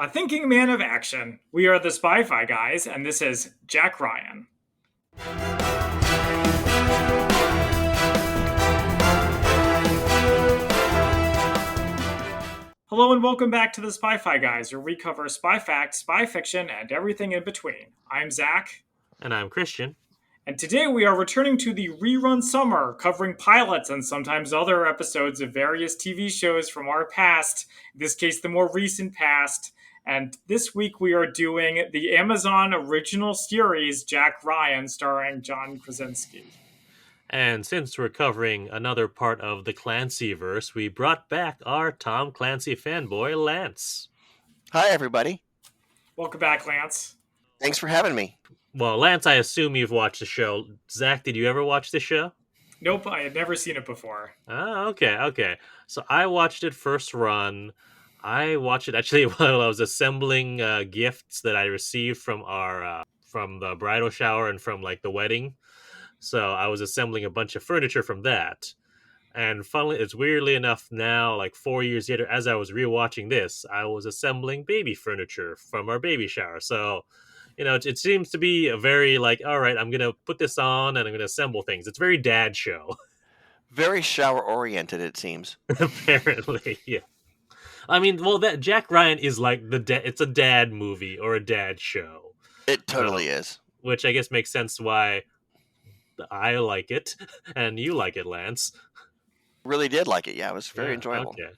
A thinking man of action. We are the Spy-Fi guys, and this is Jack Ryan. Hello and welcome back to the Spy-Fi guys, where we cover spy fact, spy fiction, and everything in between. I'm Zach. And I'm Christian. And today we are returning to the rerun summer, covering pilots and sometimes other episodes of various TV shows from our past, in this case, the more recent past. And this week we are doing the Amazon original series, Jack Ryan, starring John Krasinski. And since we're covering another part of the Clancyverse, we brought back our Tom Clancy fanboy, Lance. Hi, everybody. Welcome back, Lance. Thanks for having me. Well, Lance, I assume you've watched the show. Zach, did you ever watch the show? Nope, I had never seen it before. Ah, okay. So I watched it first run. I watched it actually while I was assembling gifts that I received from our from the bridal shower and from like the wedding. So I was assembling a bunch of furniture from that. And funnily, it's weirdly enough now, like 4 years later, as I was rewatching this, I was assembling baby furniture from our baby shower. So, it seems to be a very like, all right, I'm going to put this on and I'm going to assemble things. It's very dad show. Very shower oriented, it seems. Apparently, yeah. I mean, well, that Jack Ryan is like it's a dad movie or a dad show. It totally is. Which I guess makes sense why I like it and you like it, Lance. Really did like it. Yeah, it was very enjoyable. Okay.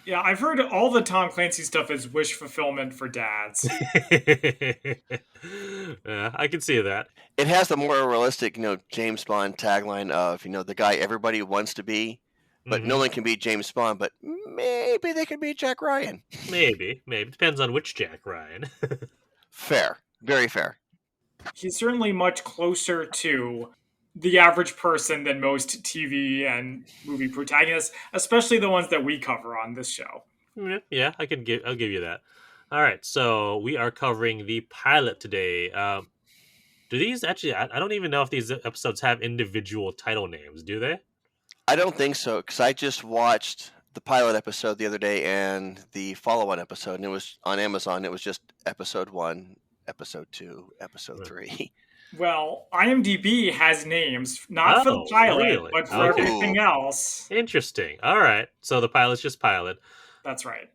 Yeah, I've heard all the Tom Clancy stuff is wish fulfillment for dads. Yeah, I can see that. It has the more realistic, James Bond tagline of, the guy everybody wants to be, but no one can be James Bond, but maybe they could be Jack Ryan. Maybe. Depends on which Jack Ryan. Fair. Very fair. He's certainly much closer to the average person than most TV and movie protagonists, especially the ones that we cover on this show. Yeah, I'll give you that. All right, so we are covering the pilot today. Do these actually? I don't even know if these episodes have individual title names. Do they? I don't think so, because I just watched the pilot episode the other day and the follow-on episode, and it was on Amazon. It was just episode 1, episode 2, episode 3. Well, IMDb has names, not for the pilot, really? but for everything else. Interesting. All right. So the pilot's just pilot. That's right.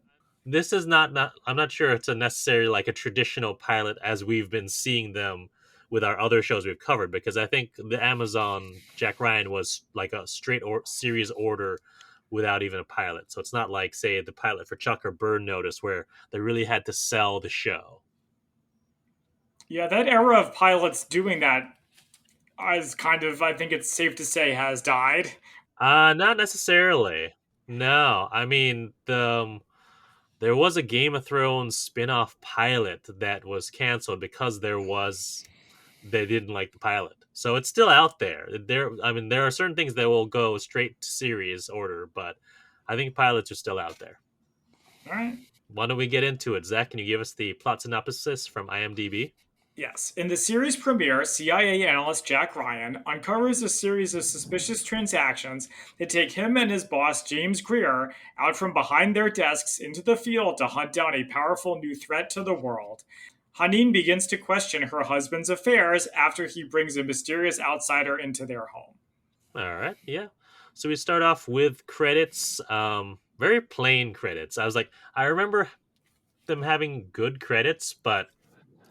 This is not I'm not sure it's a necessarily like a traditional pilot as we've been seeing them with our other shows we've covered, because I think the Amazon Jack Ryan was like a straight series order without even a pilot. So it's not like, say, the pilot for Chuck or Burn Notice where they really had to sell the show. Yeah, that era of pilots doing that is kind of, I think it's safe to say, has died. Not necessarily. No, I mean, there was a Game of Thrones spin-off pilot that was canceled because they didn't like the pilot. So it's still out there. There are certain things that will go straight to series order, but I think pilots are still out there. All right. Why don't we get into it? Zach, can you give us the plot synopsis from IMDb? Yes. In the series premiere, CIA analyst Jack Ryan uncovers a series of suspicious transactions that take him and his boss, James Greer, out from behind their desks into the field to hunt down a powerful new threat to the world. Haneen begins to question her husband's affairs after he brings a mysterious outsider into their home. All right, yeah. So we start off with credits, very plain credits. I remember them having good credits, but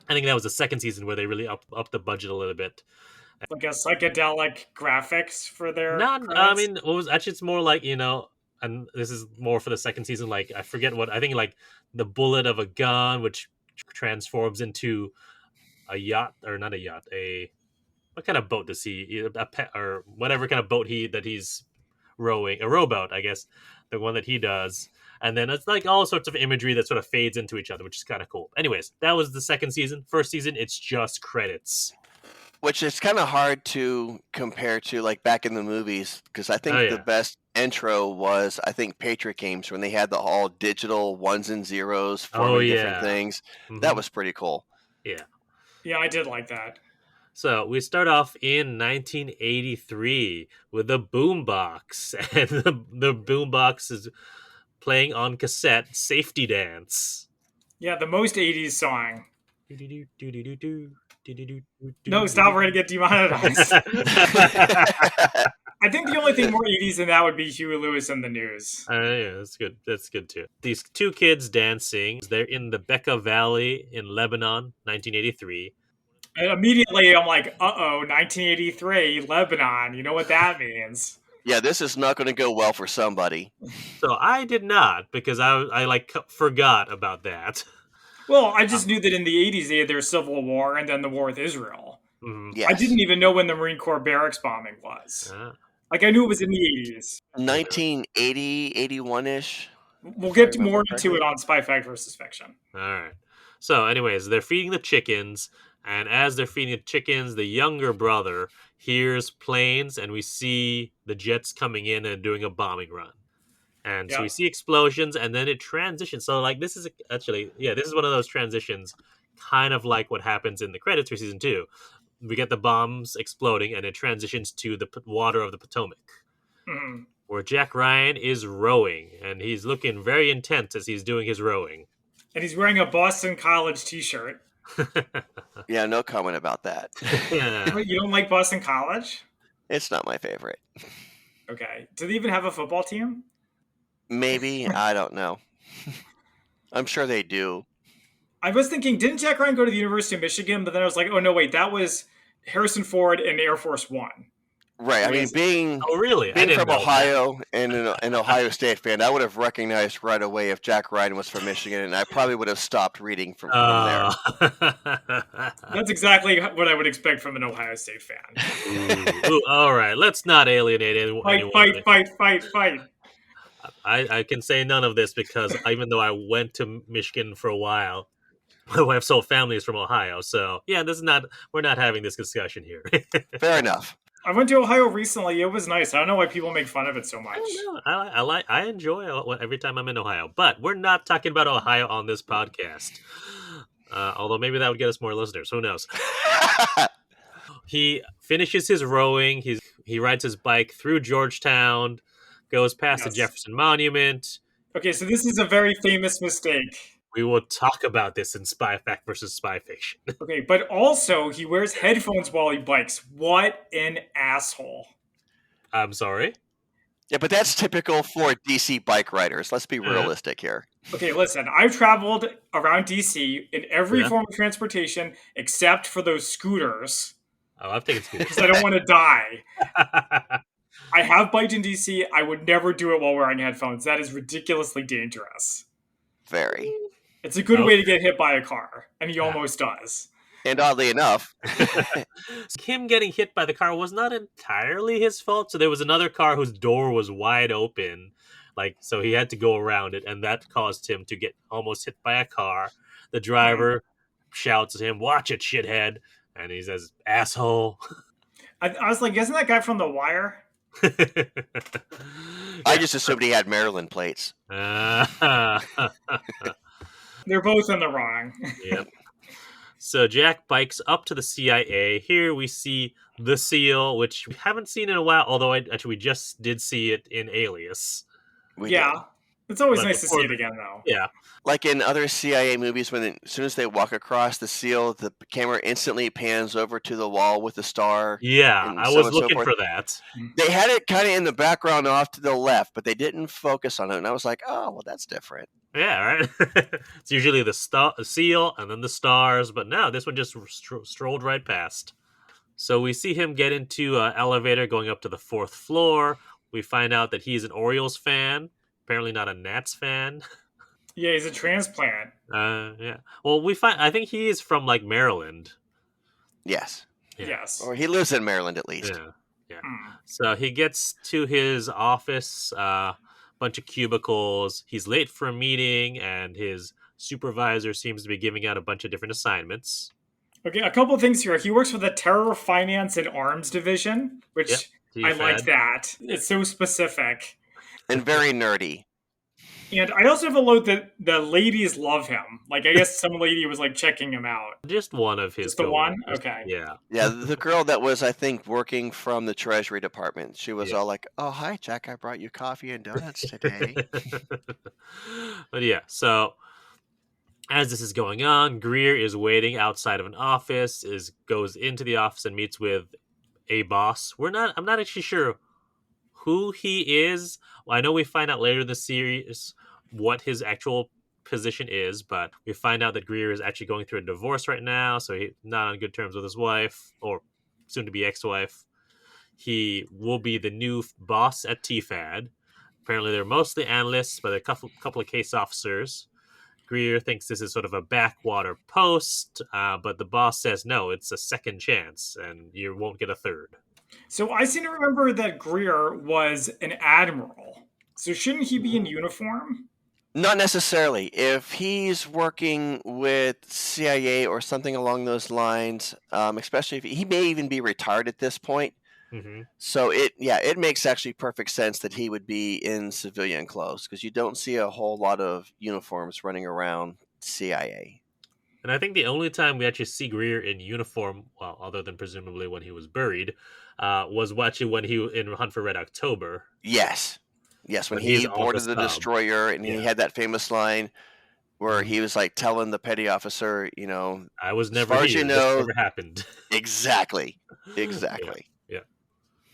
I think that was the second season where they really upped the budget a little bit. Like a psychedelic graphics for their credits? I mean, it's more like, and this is more for the second season, like, I forget I think like the bullet of a gun, which transforms into a yacht, or not a yacht, what kind of boat does he, a pet, or whatever kind of boat he's rowing, a rowboat, I guess, the one that he does. And then it's like all sorts of imagery that sort of fades into each other, which is kind of cool. Anyways, that was the second season. First season, it's just credits. Which is kind of hard to compare to like back in the movies, because I think the best intro was, I think, Patriot Games, when they had the all digital ones and zeros for different things. Mm-hmm. That was pretty cool. Yeah. Yeah, I did like that. So we start off in 1983 with the boombox, and the boombox is playing on cassette Safety Dance. Yeah, the most 80s song. No, stop, we're going to get demonetized. I think the only thing more 80s than that would be Huey Lewis and the News. Yeah, that's good. That's good too. These two kids dancing. They're in the Bekaa Valley in Lebanon, 1983. And immediately, I'm like, uh-oh, 1983, Lebanon. You know what that means. Yeah, this is not going to go well for somebody. So I did not, because I forgot about that. Well, I just knew that in the 80s they had their Civil War and then the war with Israel. Mm-hmm. Yes. I didn't even know when the Marine Corps barracks bombing was. Like, I knew it was in the 80s. 1980, 81-ish. We'll get more into it on Spy Fact versus Fiction. All right. So, anyways, they're feeding the chickens, and as they're feeding the chickens, the younger brother hears planes, and we see the jets coming in and doing a bombing run. And so we see explosions, and then it transitions. So, like, this is actually, this is one of those transitions, kind of like what happens in the credits for season 2. We get the bombs exploding, and it transitions to the water of the Potomac, where Jack Ryan is rowing, and he's looking very intense as he's doing his rowing. And he's wearing a Boston College t-shirt. Yeah, no comment about that. You don't like Boston College? It's not my favorite. Okay. Do they even have a football team? Maybe. I don't know. I'm sure they do. I was thinking, didn't Jack Ryan go to the University of Michigan? But then I was like, oh, no, wait, that was Harrison Ford and Air Force One. Right. I mean, being from Ohio and an Ohio State fan, I would have recognized right away if Jack Ryan was from Michigan, and I probably would have stopped reading from there. That's exactly what I would expect from an Ohio State fan. Ooh, all right, let's not alienate anyone. Fight. I can say none of this because even though I went to Michigan for a while, my wife's whole family is from Ohio. So yeah, we're not having this discussion here. Fair enough. I went to Ohio recently. It was nice. I don't know why people make fun of it so much. I enjoy it every time I'm in Ohio, but we're not talking about Ohio on this podcast. Although maybe that would get us more listeners. Who knows? He finishes his rowing. He rides his bike through Georgetown, goes past the Jefferson Monument. Okay, so this is a very famous mistake. We will talk about this in Spy Fact versus Spy Fiction. Okay, but also he wears headphones while he bikes. What an asshole. I'm sorry? Yeah, but that's typical for DC bike riders. Let's be realistic here. Okay, listen, I've traveled around DC in every form of transportation except for those scooters. Oh, I've taken scooters. Because I don't want to die. I have biked in DC. I would never do it while wearing headphones. That is ridiculously dangerous. Very. It's a good way to get hit by a car, and he almost does. And oddly enough, him getting hit by the car was not entirely his fault. So there was another car whose door was wide open, so he had to go around it, and that caused him to get almost hit by a car. The driver shouts at him, "Watch it, shithead!" And he says, "Asshole." I was like, isn't that guy from The Wire? I just assumed he had Maryland plates. They're both in the wrong. Yep. So Jack bikes up to the CIA. Here we see the SEAL, which we haven't seen in a while, although we just did see it in Alias. We did. It's always nice to see it again, though. Yeah. Like in other CIA movies, as soon as they walk across the SEAL, the camera instantly pans over to the wall with the star. Yeah, I was looking for that. They had it kind of in the background off to the left, but they didn't focus on it. And I was like, oh, well, that's different. Yeah, right? It's usually the SEAL and then the stars, but no, this one just strolled right past. So we see him get into an elevator going up to the 4th floor. We find out that he's an Orioles fan. Apparently not a Nats fan. Yeah, he's a transplant. Yeah. Well, I think he is from Maryland. Yes. Yeah. Yes. Or he lives in Maryland at least. Yeah. So he gets to his office, bunch of cubicles. He's late for a meeting, and his supervisor seems to be giving out a bunch of different assignments. Okay, a couple things here. He works for the Terror Finance and Arms Division, which I like that. It's so specific. And very nerdy. And I also have a note that the ladies love him. I guess some lady was checking him out. Just one of his. Just the one? Okay. Yeah. Yeah, the girl that was, I think, working from the Treasury Department. She was all like, "Oh, hi, Jack. I brought you coffee and donuts today." But yeah, so As this is going on, Greer is waiting outside of an office, goes into the office and meets with a boss. I'm not actually sure who he is. Well, I know we find out later in the series what his actual position is, but we find out that Greer is actually going through a divorce right now, so he's not on good terms with his wife, or soon to be ex-wife. He will be the new boss at TFAD. Apparently, they're mostly analysts, but a couple of case officers. Greer thinks this is sort of a backwater post, but the boss says no, it's a second chance, and you won't get a third. So I seem to remember that Greer was an admiral. So shouldn't he be in uniform? Not necessarily. If he's working with CIA or something along those lines, especially if he may even be retired at this point. Mm-hmm. So it makes actually perfect sense that he would be in civilian clothes, because you don't see a whole lot of uniforms running around CIA. And I think the only time we actually see Greer in uniform, well, other than presumably when he was buried, was actually when he in Hunt for Red October. Yes, when he boarded the destroyer, and he had that famous line where he was like telling the petty officer, I was never here. This never happened. Exactly.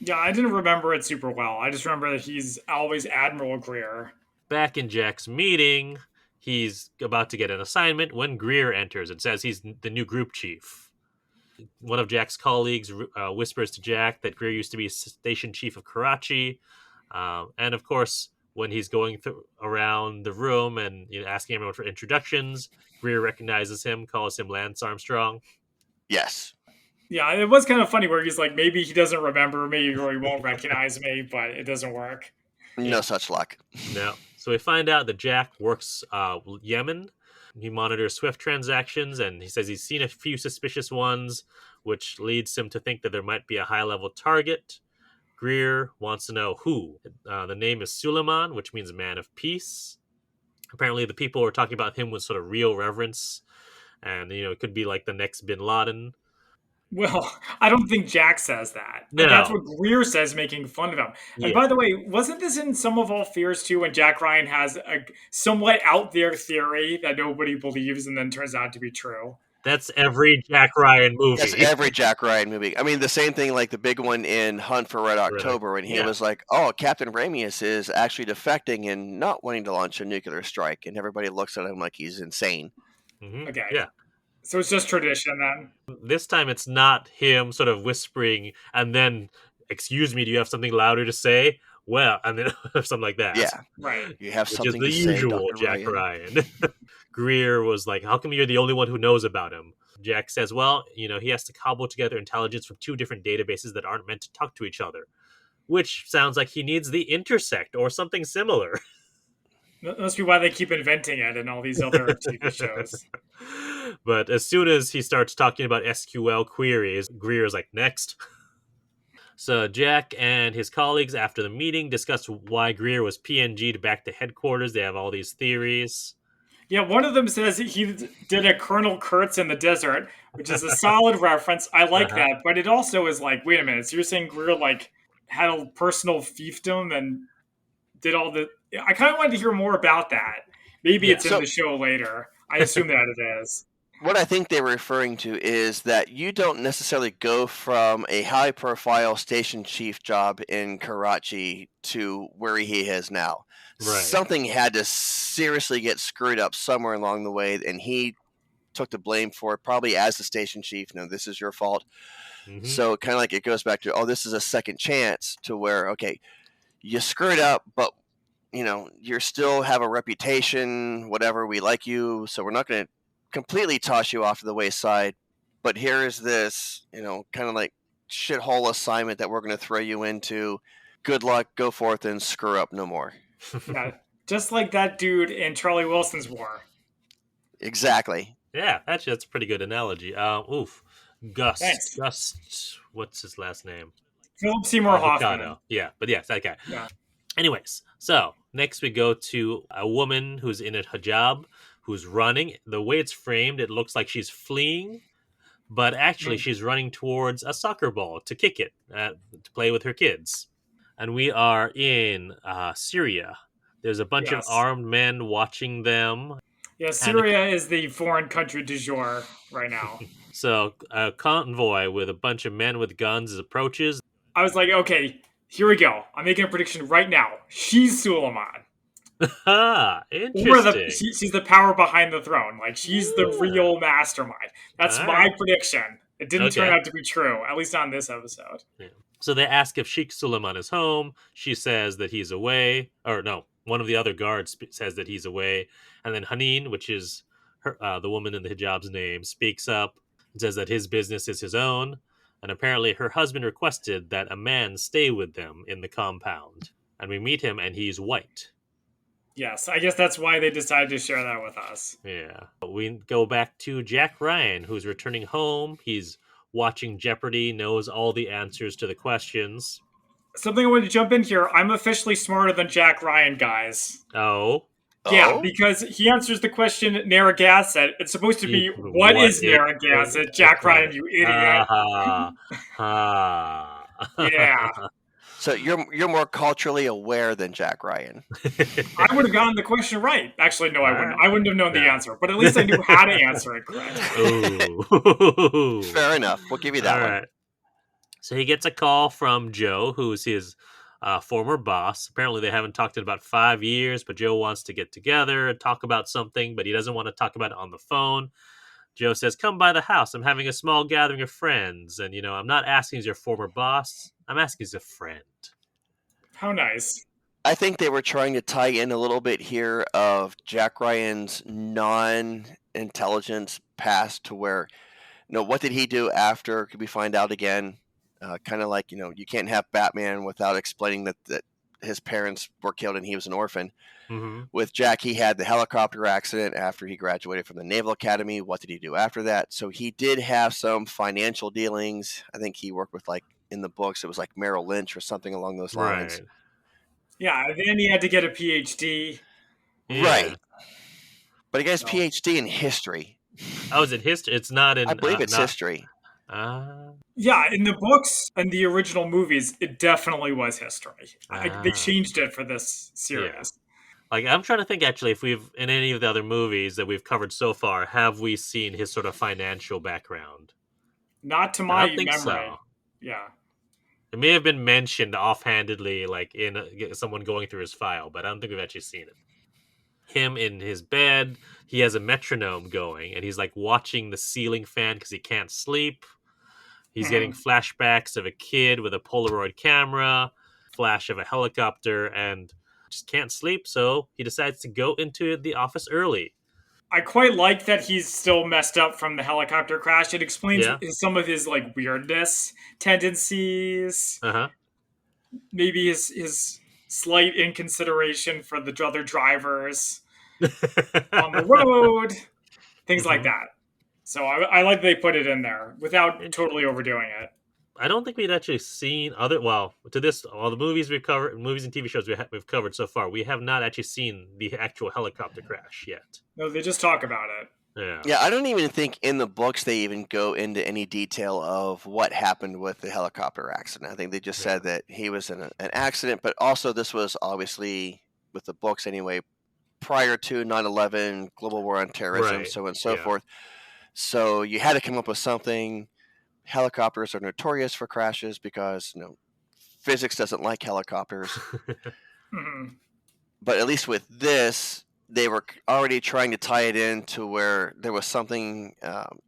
Yeah, I didn't remember it super well. I just remember that he's always Admiral Greer. Back in Jack's meeting, he's about to get an assignment when Greer enters and says he's the new group chief. One of Jack's colleagues whispers to Jack that Greer used to be station chief of Karachi. And of course, when he's going around the room and asking everyone for introductions, Greer recognizes him, calls him Lance Armstrong. Yes. Yeah, it was kind of funny where he's like, maybe he doesn't remember me or he won't recognize me, but it doesn't work. No such luck. No. So we find out that Jack works Yemen. He monitors SWIFT transactions, and he says he's seen a few suspicious ones, which leads him to think that there might be a high-level target. Greer wants to know who. The name is Suleiman, which means man of peace. Apparently, the people were talking about him with sort of real reverence, and it could be like the next Bin Laden. Well, I don't think Jack says that. No. That's what Greer says, making fun of him. Yeah. And by the way, wasn't this in Sum of All Fears too, when Jack Ryan has a somewhat out there theory that nobody believes and then turns out to be true? That's every Jack Ryan movie. That's every Jack Ryan movie. I mean, the same thing, like the big one in Hunt for Red October, when he was like, oh, Captain Ramius is actually defecting and not wanting to launch a nuclear strike. And everybody looks at him like he's insane. Mm-hmm. Okay. Yeah. So it's just tradition then? This time it's not him sort of whispering and then, excuse me, do you have something louder to say? Well, and then something like that. Yeah. Right. You have something to say, the usual Jack Ryan. Greer was like, how come you're the only one who knows about him? Jack says, well, he has to cobble together intelligence from two different databases that aren't meant to talk to each other, which sounds like he needs the Intersect or something similar. That must be why they keep inventing it in all these other TV shows. But as soon as he starts talking about SQL queries, Greer's like, next. So Jack and his colleagues after the meeting discuss why Greer was PNG'd back to headquarters. They have all these theories. Yeah, one of them says he did a Colonel Kurtz in the desert, which is a solid reference. I like that, but it also is like, wait a minute, so you're saying Greer had a personal fiefdom and did all the... I kind of wanted to hear more about that. Maybe it's in the show later. I assume that it is. What I think they were referring to is that you don't necessarily go from a high-profile station chief job in Karachi to where he is now. Right. Something had to seriously get screwed up somewhere along the way, and he took the blame for it, probably as the station chief. No, this is your fault. Mm-hmm. So kind of like it goes back to, this is a second chance, to where, okay, you screwed up, but you still have a reputation, whatever, we like you, so we're not going to completely toss you off to the wayside, but here is this, kind of like shithole assignment that we're going to throw you into. Good luck, go forth and screw up no more. Yeah, just like that dude in Charlie Wilson's War. Exactly. Yeah, actually, that's a pretty good analogy. Gus. Thanks. Gus, what's his last name? Philip Seymour Hoffman. Yeah, but yes, that guy. Yeah. Anyways, so next we go to a woman who's in a hijab, who's running. The way it's framed, it looks like she's fleeing, but actually she's running towards a soccer ball to kick it, to play with her kids. And we are in Syria. There's a bunch of armed men watching them. Yeah, Syria is the foreign country du jour right now. So a convoy with a bunch of men with guns approaches. I was like, okay, here we go. I'm making a prediction right now. She's Suleiman. Interesting. She's the power behind the throne. Like, she's the real mastermind. That's my prediction. It didn't turn out to be true, at least not in this episode. Yeah. So they ask if Sheikh Suleiman is home. She says that he's away. Or no, one of the other guards says that he's away. And then Haneen, which is her, the woman in the hijab's name, speaks up and says that his business is his own. And apparently her husband requested that a man stay with them in the compound. And we meet him, and he's white. Yes, I guess that's why they decided to share that with us. Yeah. We go back to Jack Ryan, who's returning home. He's watching Jeopardy, knows all the answers to the questions. Something I want to jump in here. I'm officially smarter than Jack Ryan, guys. Oh? Yeah, because he answers the question Narragansett. It's supposed to be, what is Narragansett? Jack Ryan, you idiot. Yeah. So you're more culturally aware than Jack Ryan. I would have gotten the question right. Actually, no, I wouldn't. I wouldn't have known the answer, but at least I knew how to answer it correctly. Fair enough. We'll give you that one. Right. So he gets a call from Joe, who's his former boss. Apparently, they haven't talked in about 5 years, but Joe wants to get together and talk about something, but he doesn't want to talk about it on the phone. Joe says, come by the house. I'm having a small gathering of friends. And, I'm not asking as your former boss. I'm asking as a friend. How nice. I think they were trying to tie in a little bit here of Jack Ryan's non-intelligence past to where, what did he do after? Could we find out again? Kind of like, you can't have Batman without explaining that his parents were killed and he was an orphan. Mm-hmm. With Jack, he had the helicopter accident after he graduated from the Naval Academy. What did he do after that? So he did have some financial dealings. I think he worked with, in the books, it was like Merrill Lynch or something along those lines. Right. Yeah, then he had to get a PhD. Yeah. Right. But he got his PhD in history. Oh, is it history? It's not in... I believe it's history. Yeah, in the books and the original movies, it definitely was history. They changed it for this series. Yeah. I'm trying to think, actually, if we've, in any of the other movies that we've covered so far, have we seen his sort of financial background? Not to my memory. So. Yeah. It may have been mentioned offhandedly, in someone going through his file, but I don't think we've actually seen it. Him in his bed, he has a metronome going, and he's watching the ceiling fan because he can't sleep. He's getting flashbacks of a kid with a Polaroid camera, flash of a helicopter, and just can't sleep, so he decides to go into the office early. I quite like that he's still messed up from the helicopter crash. It explains some of his weirdness tendencies. Maybe his slight inconsideration for the other drivers on the road, things like that. So I like they put it in there without totally overdoing it. I don't think we'd actually seen all the movies we've covered, movies and TV shows we've covered so far, we have not actually seen the actual helicopter crash yet. No, they just talk about it. Yeah, I don't even think in the books they even go into any detail of what happened with the helicopter accident. I think they just said that he was in an accident, but also this was obviously, with the books anyway, prior to 9/11, global war on terrorism, so on and so forth. So you had to come up with something. Helicopters are notorious for crashes because physics doesn't like helicopters. But at least with this, they were already trying to tie it in to where there was something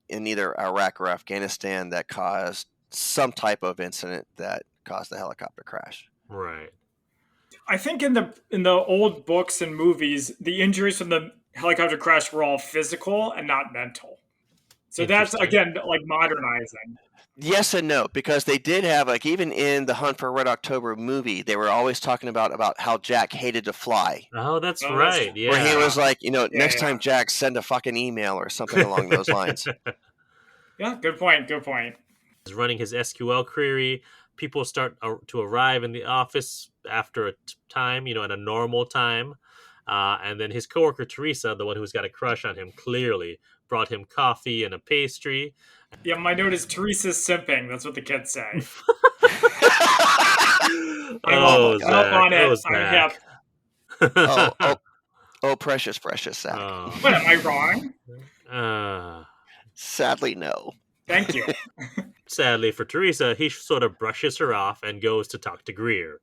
in either Iraq or Afghanistan that caused some type of incident that caused the helicopter crash. Right. I think in the old books and movies, the injuries from the helicopter crash were all physical and not mental. So that's, again, modernizing. Yes and no, because they did have, even in the Hunt for Red October movie, they were always talking about how Jack hated to fly. Oh, that's right. Yeah. Where he was next time, Jack, send a fucking email or something along those lines. Yeah, good point. He's running his SQL query. People start to arrive in the office after a time, at a normal time. And then his coworker, Teresa, the one who's got a crush on him, clearly brought him coffee and a pastry. Yeah, my note is Teresa's simping. That's what the kids say. Oh, I'm up on it. I'm hip. Oh, precious, Zach. What, am I wrong? Sadly, no. Thank you. Sadly for Teresa, he sort of brushes her off and goes to talk to Greer.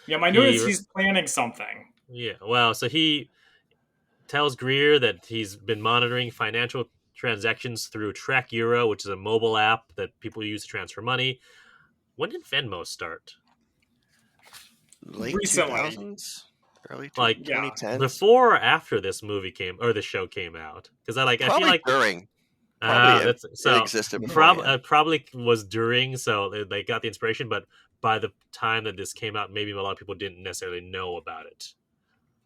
Yeah, my note is he's planning something. Yeah, well, so he tells Greer that he's been monitoring financial transactions through Track Euro, which is a mobile app that people use to transfer money. When did Venmo start? Late Recently. 2000s? Early like 2010s? Before or after this movie came, or the show came out? Because I feel like during. It existed before. Probably was during, so they got the inspiration, but by the time that this came out, maybe a lot of people didn't necessarily know about it.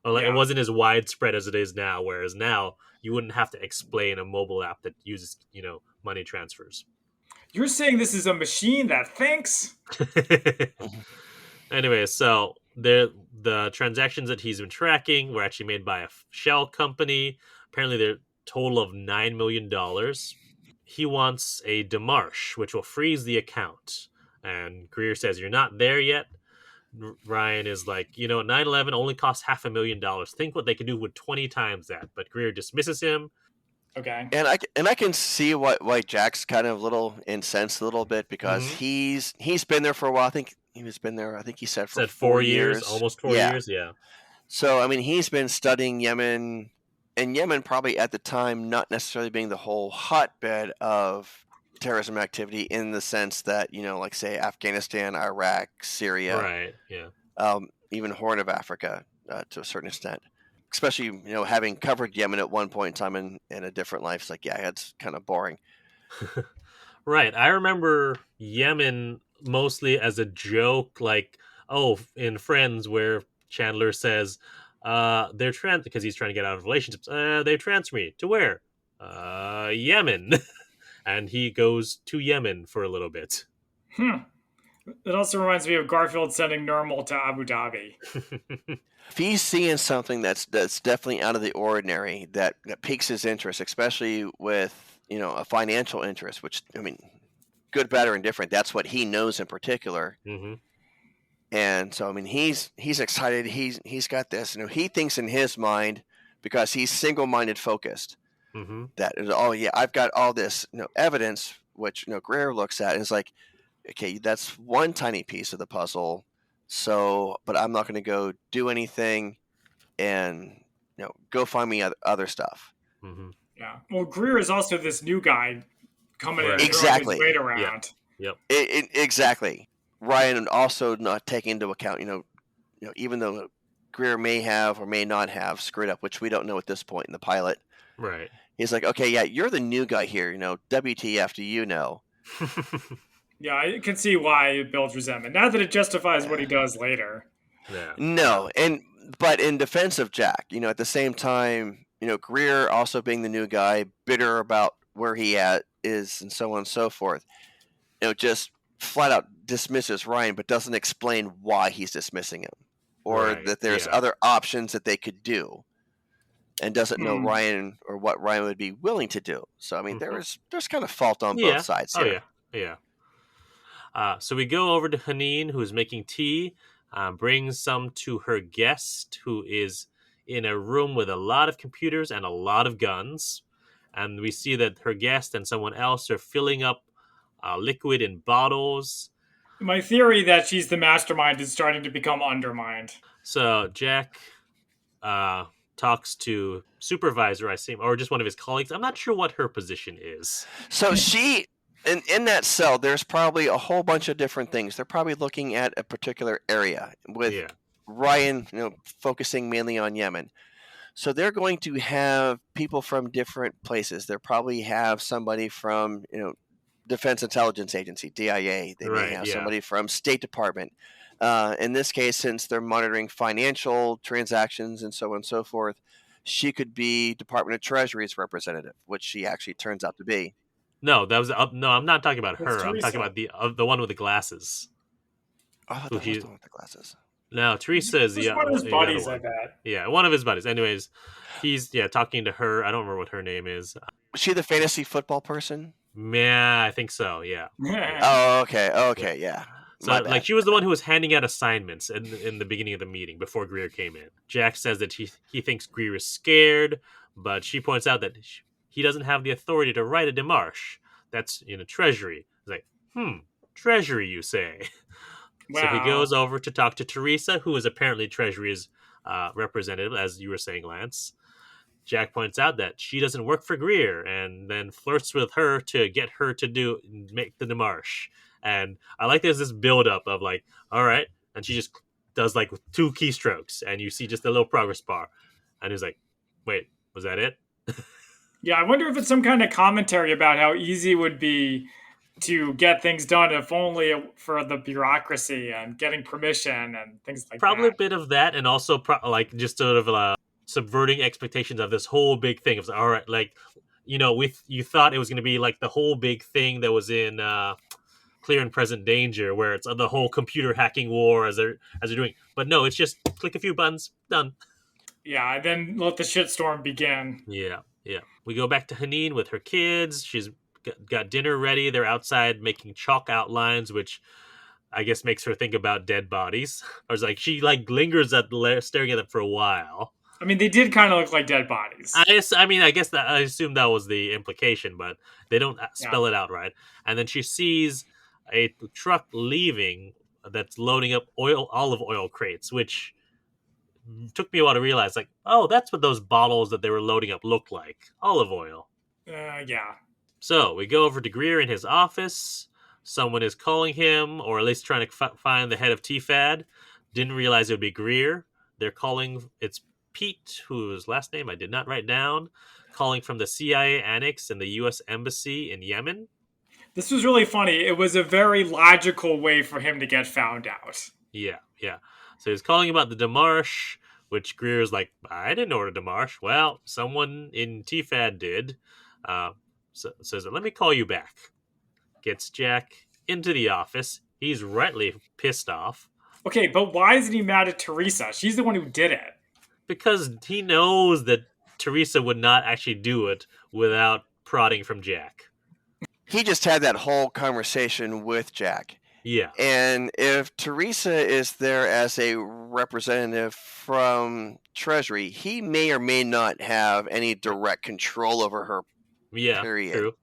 Or it wasn't as widespread as it is now, whereas now you wouldn't have to explain a mobile app that uses, money transfers. You're saying this is a machine that thinks? Anyway, so the transactions that he's been tracking were actually made by a shell company. Apparently, they're total of $9 million. He wants a démarche, which will freeze the account. And Greer says, "You're not there yet." Ryan is like, 9/11 only cost $500,000. Think what they could do with 20 times that. But Greer dismisses him. Okay. And I can see why Jack's kind of a little incensed a little bit, because he's been there for a while. I think he's been there. I think he said 4 years, almost 4 years. Yeah. So I mean, he's been studying Yemen, and Yemen probably at the time not necessarily being the whole hotbed of terrorism activity in the sense that, like say Afghanistan, Iraq, Syria, right? Yeah. Even Horn of Africa to a certain extent. Especially, having covered Yemen at one point in time in a different life, it's like, yeah, it's kind of boring. Right. I remember Yemen mostly as a joke, like, in Friends, where Chandler says, they're because he's trying to get out of relationships. They transfer me to where? Yemen. And he goes to Yemen for a little bit. It also reminds me of Garfield sending Nirmal to Abu Dhabi. If he's seeing something that's definitely out of the ordinary, that piques his interest, especially with, a financial interest, which, I mean, good, bad, or indifferent, that's what he knows in particular. Mm-hmm. And so, I mean, he's excited. He's got this. He thinks in his mind, because he's single-minded focused, that, I've got all this evidence, which Greer looks at and is like, okay, that's one tiny piece of the puzzle. So, but I'm not going to go do anything and go find me other stuff. Mm-hmm. Yeah. Well, Greer is also this new guy coming in and exactly his weight around. Yep. Exactly. Ryan also not taking into account, even though Greer may have or may not have screwed up, which we don't know at this point in the pilot. Right. He's like, okay, yeah, you're the new guy here. WTF do you know? Yeah, I can see why it builds resentment. Not that it justifies what he does later. Yeah. No, but in defense of Jack, at the same time, Greer also being the new guy, bitter about where he is, and so on and so forth. Just flat out dismisses Ryan, but doesn't explain why he's dismissing him, or that there's other options that they could do, and doesn't know Ryan or what Ryan would be willing to do. So I mean, there's kind of fault on both sides here. Yeah. So we go over to Haneen, who's making tea, brings some to her guest, who is in a room with a lot of computers and a lot of guns. And we see that her guest and someone else are filling up liquid in bottles. My theory that she's the mastermind is starting to become undermined. So Jack talks to supervisor, I see, or just one of his colleagues. I'm not sure what her position is. So she... In that cell, there's probably a whole bunch of different things. They're probably looking at a particular area with Ryan, focusing mainly on Yemen. So they're going to have people from different places. They'll probably have somebody from, Defense Intelligence Agency, DIA. They may have somebody from State Department. In this case, since they're monitoring financial transactions and so on and so forth, she could be Department of Treasury's representative, which she actually turns out to be. No, that was no. I'm not talking about her. I'm talking about the one with the glasses. Oh, I thought that was the one with the glasses. No, Teresa is one of his buddies. I bet. Yeah, one of his buddies. Anyways, he's talking to her. I don't remember what her name is. Was she the fantasy football person? Yeah, I think so. Yeah. Oh, okay, yeah. So, like, she was the one who was handing out assignments in the beginning of the meeting before Greer came in. Jack says that he thinks Greer is scared, but she points out that he doesn't have the authority to write a démarche. That's in a treasury. He's like, treasury, you say? Wow. So he goes over to talk to Teresa, who is apparently Treasury's representative, as you were saying, Lance. Jack points out that she doesn't work for Greer, and then flirts with her to get her to make the démarche. And I like there's this build-up of like, all right, and she just does like 2 keystrokes, and you see just a little progress bar. And he's like, wait, was that it? Yeah, I wonder if it's some kind of commentary about how easy it would be to get things done if only for the bureaucracy and getting permission and things like Probably that. A bit of that, and also like just sort of subverting expectations of this whole big thing. It was all right, like, you know, you thought it was going to be like the whole big thing that was in Clear and Present Danger, where it's the whole computer hacking war as they're doing, but no, it's just click a few buttons, done. Yeah, and then let the shitstorm begin. Yeah. We go back to Haneen with her kids. She's got dinner ready. They're outside making chalk outlines, which I guess makes her think about dead bodies. Or it's like she like lingers staring at them for a while. I mean, they did kind of look like dead bodies. I guess that I assume that was the implication, but they don't spell it out right. And then she sees a truck leaving that's loading up olive oil crates, which took me a while to realize, like, oh, that's what those bottles that they were loading up look like. Olive oil. Yeah. So we go over to Greer in his office. Someone is calling him, or at least trying to find the head of TFAD. Didn't realize it would be Greer. They're calling, it's Pete, whose last name I did not write down, calling from the CIA annex in the U.S. Embassy in Yemen. This was really funny. It was a very logical way for him to get found out. Yeah. So he's calling about the démarche, which Greer's like, I didn't order démarche. Well, someone in TFAD did. Says, let me call you back. Gets Jack into the office. He's rightly pissed off. Okay, but why isn't he mad at Teresa? She's the one who did it. Because he knows that Teresa would not actually do it without prodding from Jack. He just had that whole conversation with Jack. Yeah. And if Teresa is there as a representative from Treasury, he may or may not have any direct control over her. Yeah, period. True.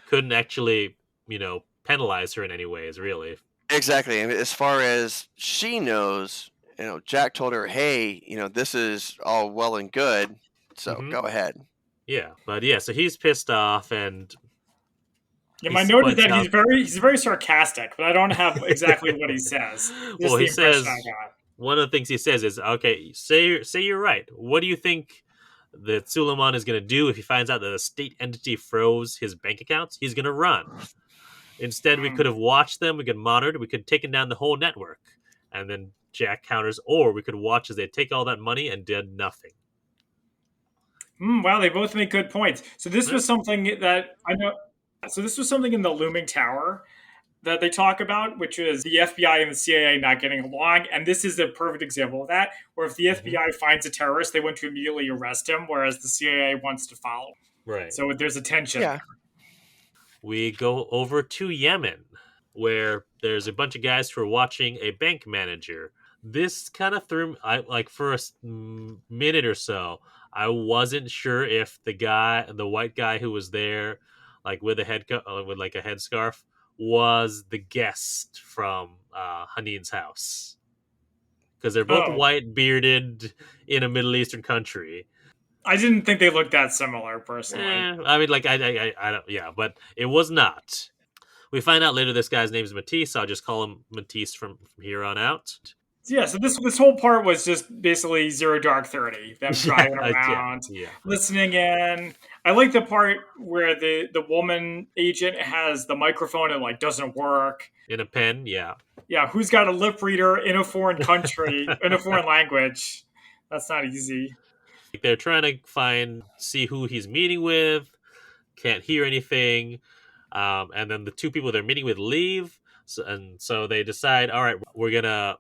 Couldn't actually, penalize her in any ways, really. Exactly. And as far as she knows, Jack told her, hey, this is all well and good, so go ahead. Yeah, but so he's pissed off, and my note is that he's very sarcastic, but I don't have exactly what he says. Well, he says, one of the things he says is, okay, say you're right. What do you think that Suleiman is going to do if he finds out that a state entity froze his bank accounts? He's going to run. Instead, we could have watched them. We could monitor. We could have taken down the whole network. And then Jack counters, or we could watch as they take all that money and did nothing. Wow, they both make good points. So this was something that I know. So this was something in the Looming Tower that they talk about, which is the FBI and the CIA not getting along. And this is a perfect example of that, where if the FBI finds a terrorist, they want to immediately arrest him, whereas the CIA wants to follow. Right. So there's a tension. Yeah. We go over to Yemen, where there's a bunch of guys who are watching a bank manager. This kind of threw me, for a minute or so, I wasn't sure if the white guy who was there, like with a headscarf, was the guest from Haneen's house, because they're both white, bearded, in a Middle Eastern country. I didn't think they looked that similar, personally. I don't. Yeah, but it was not. We find out later this guy's name is Matisse. I'll just call him Matisse from here on out. Yeah, so this whole part was just basically Zero Dark 30. Them driving around, listening in. I like the part where the woman agent has the microphone and doesn't work. In a pen, yeah. Yeah, who's got a lip reader in a foreign country, in a foreign language? That's not easy. They're trying to see who he's meeting with, can't hear anything, and then the 2 people they're meeting with leave, so they decide, all right, we're going to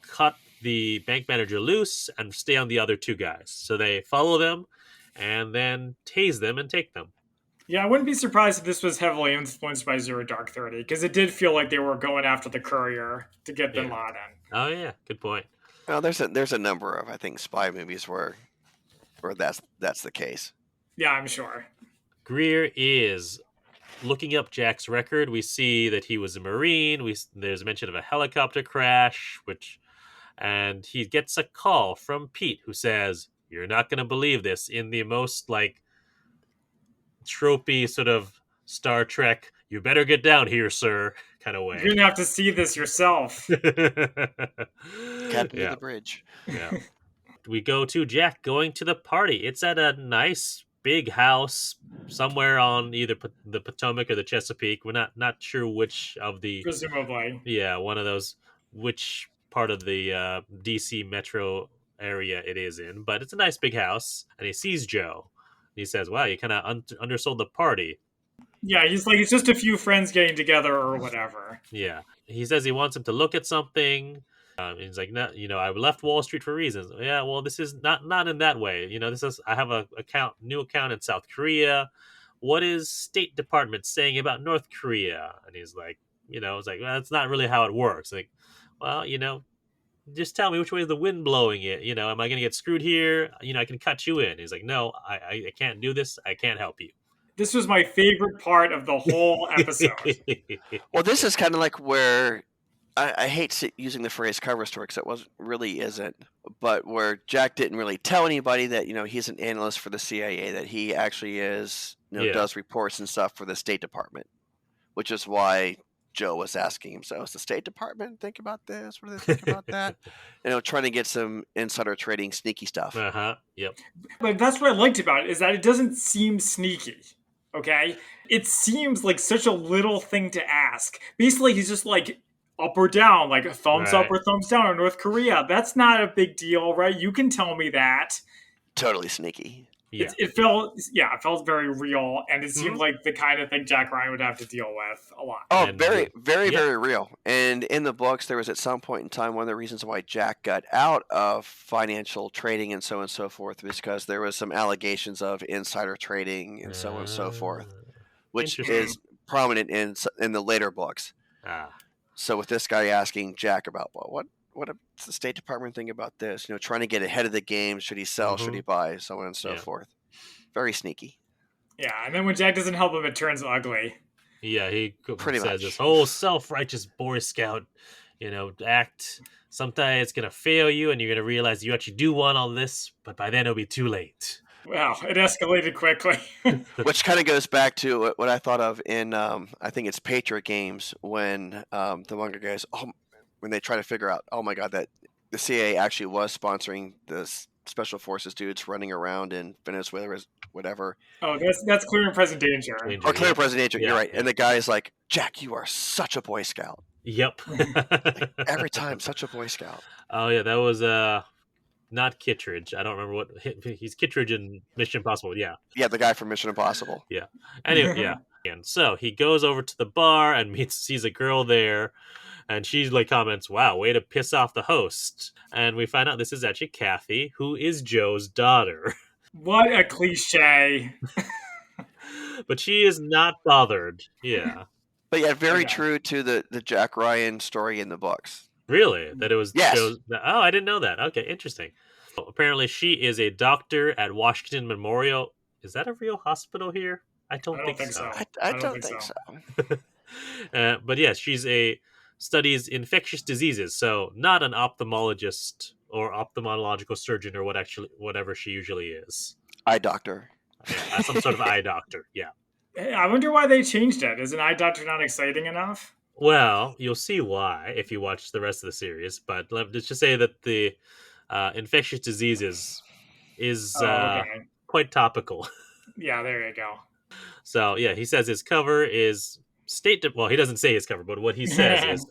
cut the bank manager loose and stay on the other 2 guys. So they follow them and then tase them and take them. Yeah, I wouldn't be surprised if this was heavily influenced by Zero Dark 30, because it did feel like they were going after the courier to get Bin Laden. Oh yeah, good point. Well, there's a number of, I think, spy movies where that's the case. Yeah, I'm sure. Greer is looking up Jack's record. We see that he was a Marine. There's a mention of a helicopter crash, and he gets a call from Pete, who says, "You're not going to believe this," in the most like tropey sort of Star Trek, "You better get down here, sir," kind of way. You're gonna have to see this yourself. Captain of the bridge. Yeah. We go to Jack going to the party. It's at a nice big house somewhere on either the Potomac or the Chesapeake. We're not sure which of the, presumably. Yeah, one of those, which part of the DC metro area it is in. But it's a nice big house, and he sees Joe. He says, "Wow, you kind of undersold the party." Yeah, he's like, it's just a few friends getting together or whatever. Yeah. He says he wants him to look at something. He's like, "No, I left Wall Street for reasons." Yeah, well, this is not in that way. This is, I have a new account in South Korea. What is State Department saying about North Korea? And he's like, it's like, well, that's not really how it works. Like, well, just tell me which way is the wind blowing it. Am I going to get screwed here? I can cut you in. He's like, no, I can't do this. I can't help you. This was my favorite part of the whole episode. Well, this is kind of like where I hate using the phrase cover story because it really isn't, but where Jack didn't really tell anybody that he's an analyst for the CIA, that he actually is does reports and stuff for the State Department, which is why Joe was asking him, so does the State Department think about this? What do they think about that? Trying to get some insider trading sneaky stuff. Yep. But that's what I liked about it, is that it doesn't seem sneaky. Okay? It seems like such a little thing to ask. Basically, he's just like, up or down, like a thumbs up or thumbs down on North Korea. That's not a big deal, right? You can tell me that. Totally sneaky. Yeah. It felt very real, and it seemed like the kind of thing Jack Ryan would have to deal with a lot. Oh, very, very, very real. And in the books, there was at some point in time, one of the reasons why Jack got out of financial trading and so on and so forth was because there was some allegations of insider trading and so on and so forth, which is prominent in the later books. So with this guy asking Jack about, well, what does the State Department think about this? Trying to get ahead of the game. Should he sell? Should he buy? So on and so forth. Very sneaky. Yeah, and then when Jack doesn't help him, it turns ugly. Yeah, he pretty says much this whole self-righteous Boy Scout, act. Sometimes it's going to fail you, and you're going to realize you actually do want all this, but by then it'll be too late. Wow, it escalated quickly. Which kind of goes back to what I thought of in, I think it's Patriot Games, when the manga guys, when they try to figure out, oh my God, that the CIA actually was sponsoring the special forces dudes running around in Venezuela or whatever. Oh, that's Clear and Present Danger. Or Clear and Present Danger, you're right. Yeah. And the guy's like, Jack, you are such a Boy Scout. Yep. Every time, such a Boy Scout. Oh yeah, that was not Kittredge. I don't remember what he's Kittredge in Mission Impossible. Yeah. Yeah, the guy from Mission Impossible. Yeah. Anyway, yeah. And so he goes over to the bar and sees a girl there, and she like comments, "Wow, way to piss off the host." And we find out this is actually Kathy, who is Joe's daughter. What a cliche. But she is not bothered. Yeah. But yeah, very true to the Jack Ryan story in the books. Really? That it was yes. Joe's... Oh, I didn't know that. Okay, interesting. Well, apparently she is a doctor at Washington Memorial. Is that a real hospital here? I don't think so. I don't think so. But yes, she's studies infectious diseases, so not an ophthalmologist or ophthalmological surgeon or whatever she usually is. Eye doctor. Some sort of eye doctor, yeah. I wonder why they changed it. Is an eye doctor not exciting enough? Well, you'll see why if you watch the rest of the series, but let's just say that the infectious diseases is quite topical. Yeah, there you go. So, yeah, he says his cover is well, he doesn't say his cover, but what he says is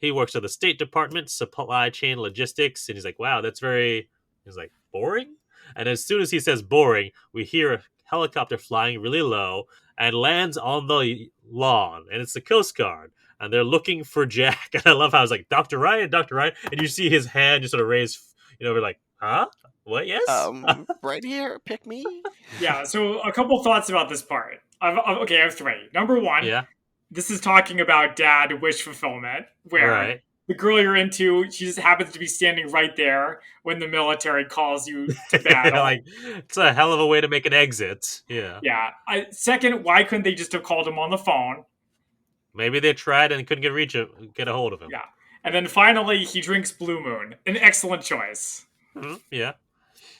he works at the State Department, supply chain logistics, and he's like, wow, that's he's like, boring? And as soon as he says boring, we hear a helicopter flying really low and lands on the lawn, and it's the Coast Guard, and they're looking for Jack. And I love how it's like, Dr. Ryan, and you see his hand just sort of raise, we're like, huh? What? Yes. Right here, pick me. Yeah. So a couple thoughts about this part. I have three. Number one, Yeah. this is talking about dad wish fulfillment, where Right. the girl you're into, she just happens to be standing right there when the military calls you to battle. Like, it's a hell of a way to make an exit. Yeah. Yeah. Second, why couldn't they just have called him on the phone? Maybe they tried and couldn't get a hold of him. Yeah. And then finally, he drinks Blue Moon. An excellent choice. Mm-hmm. Yeah.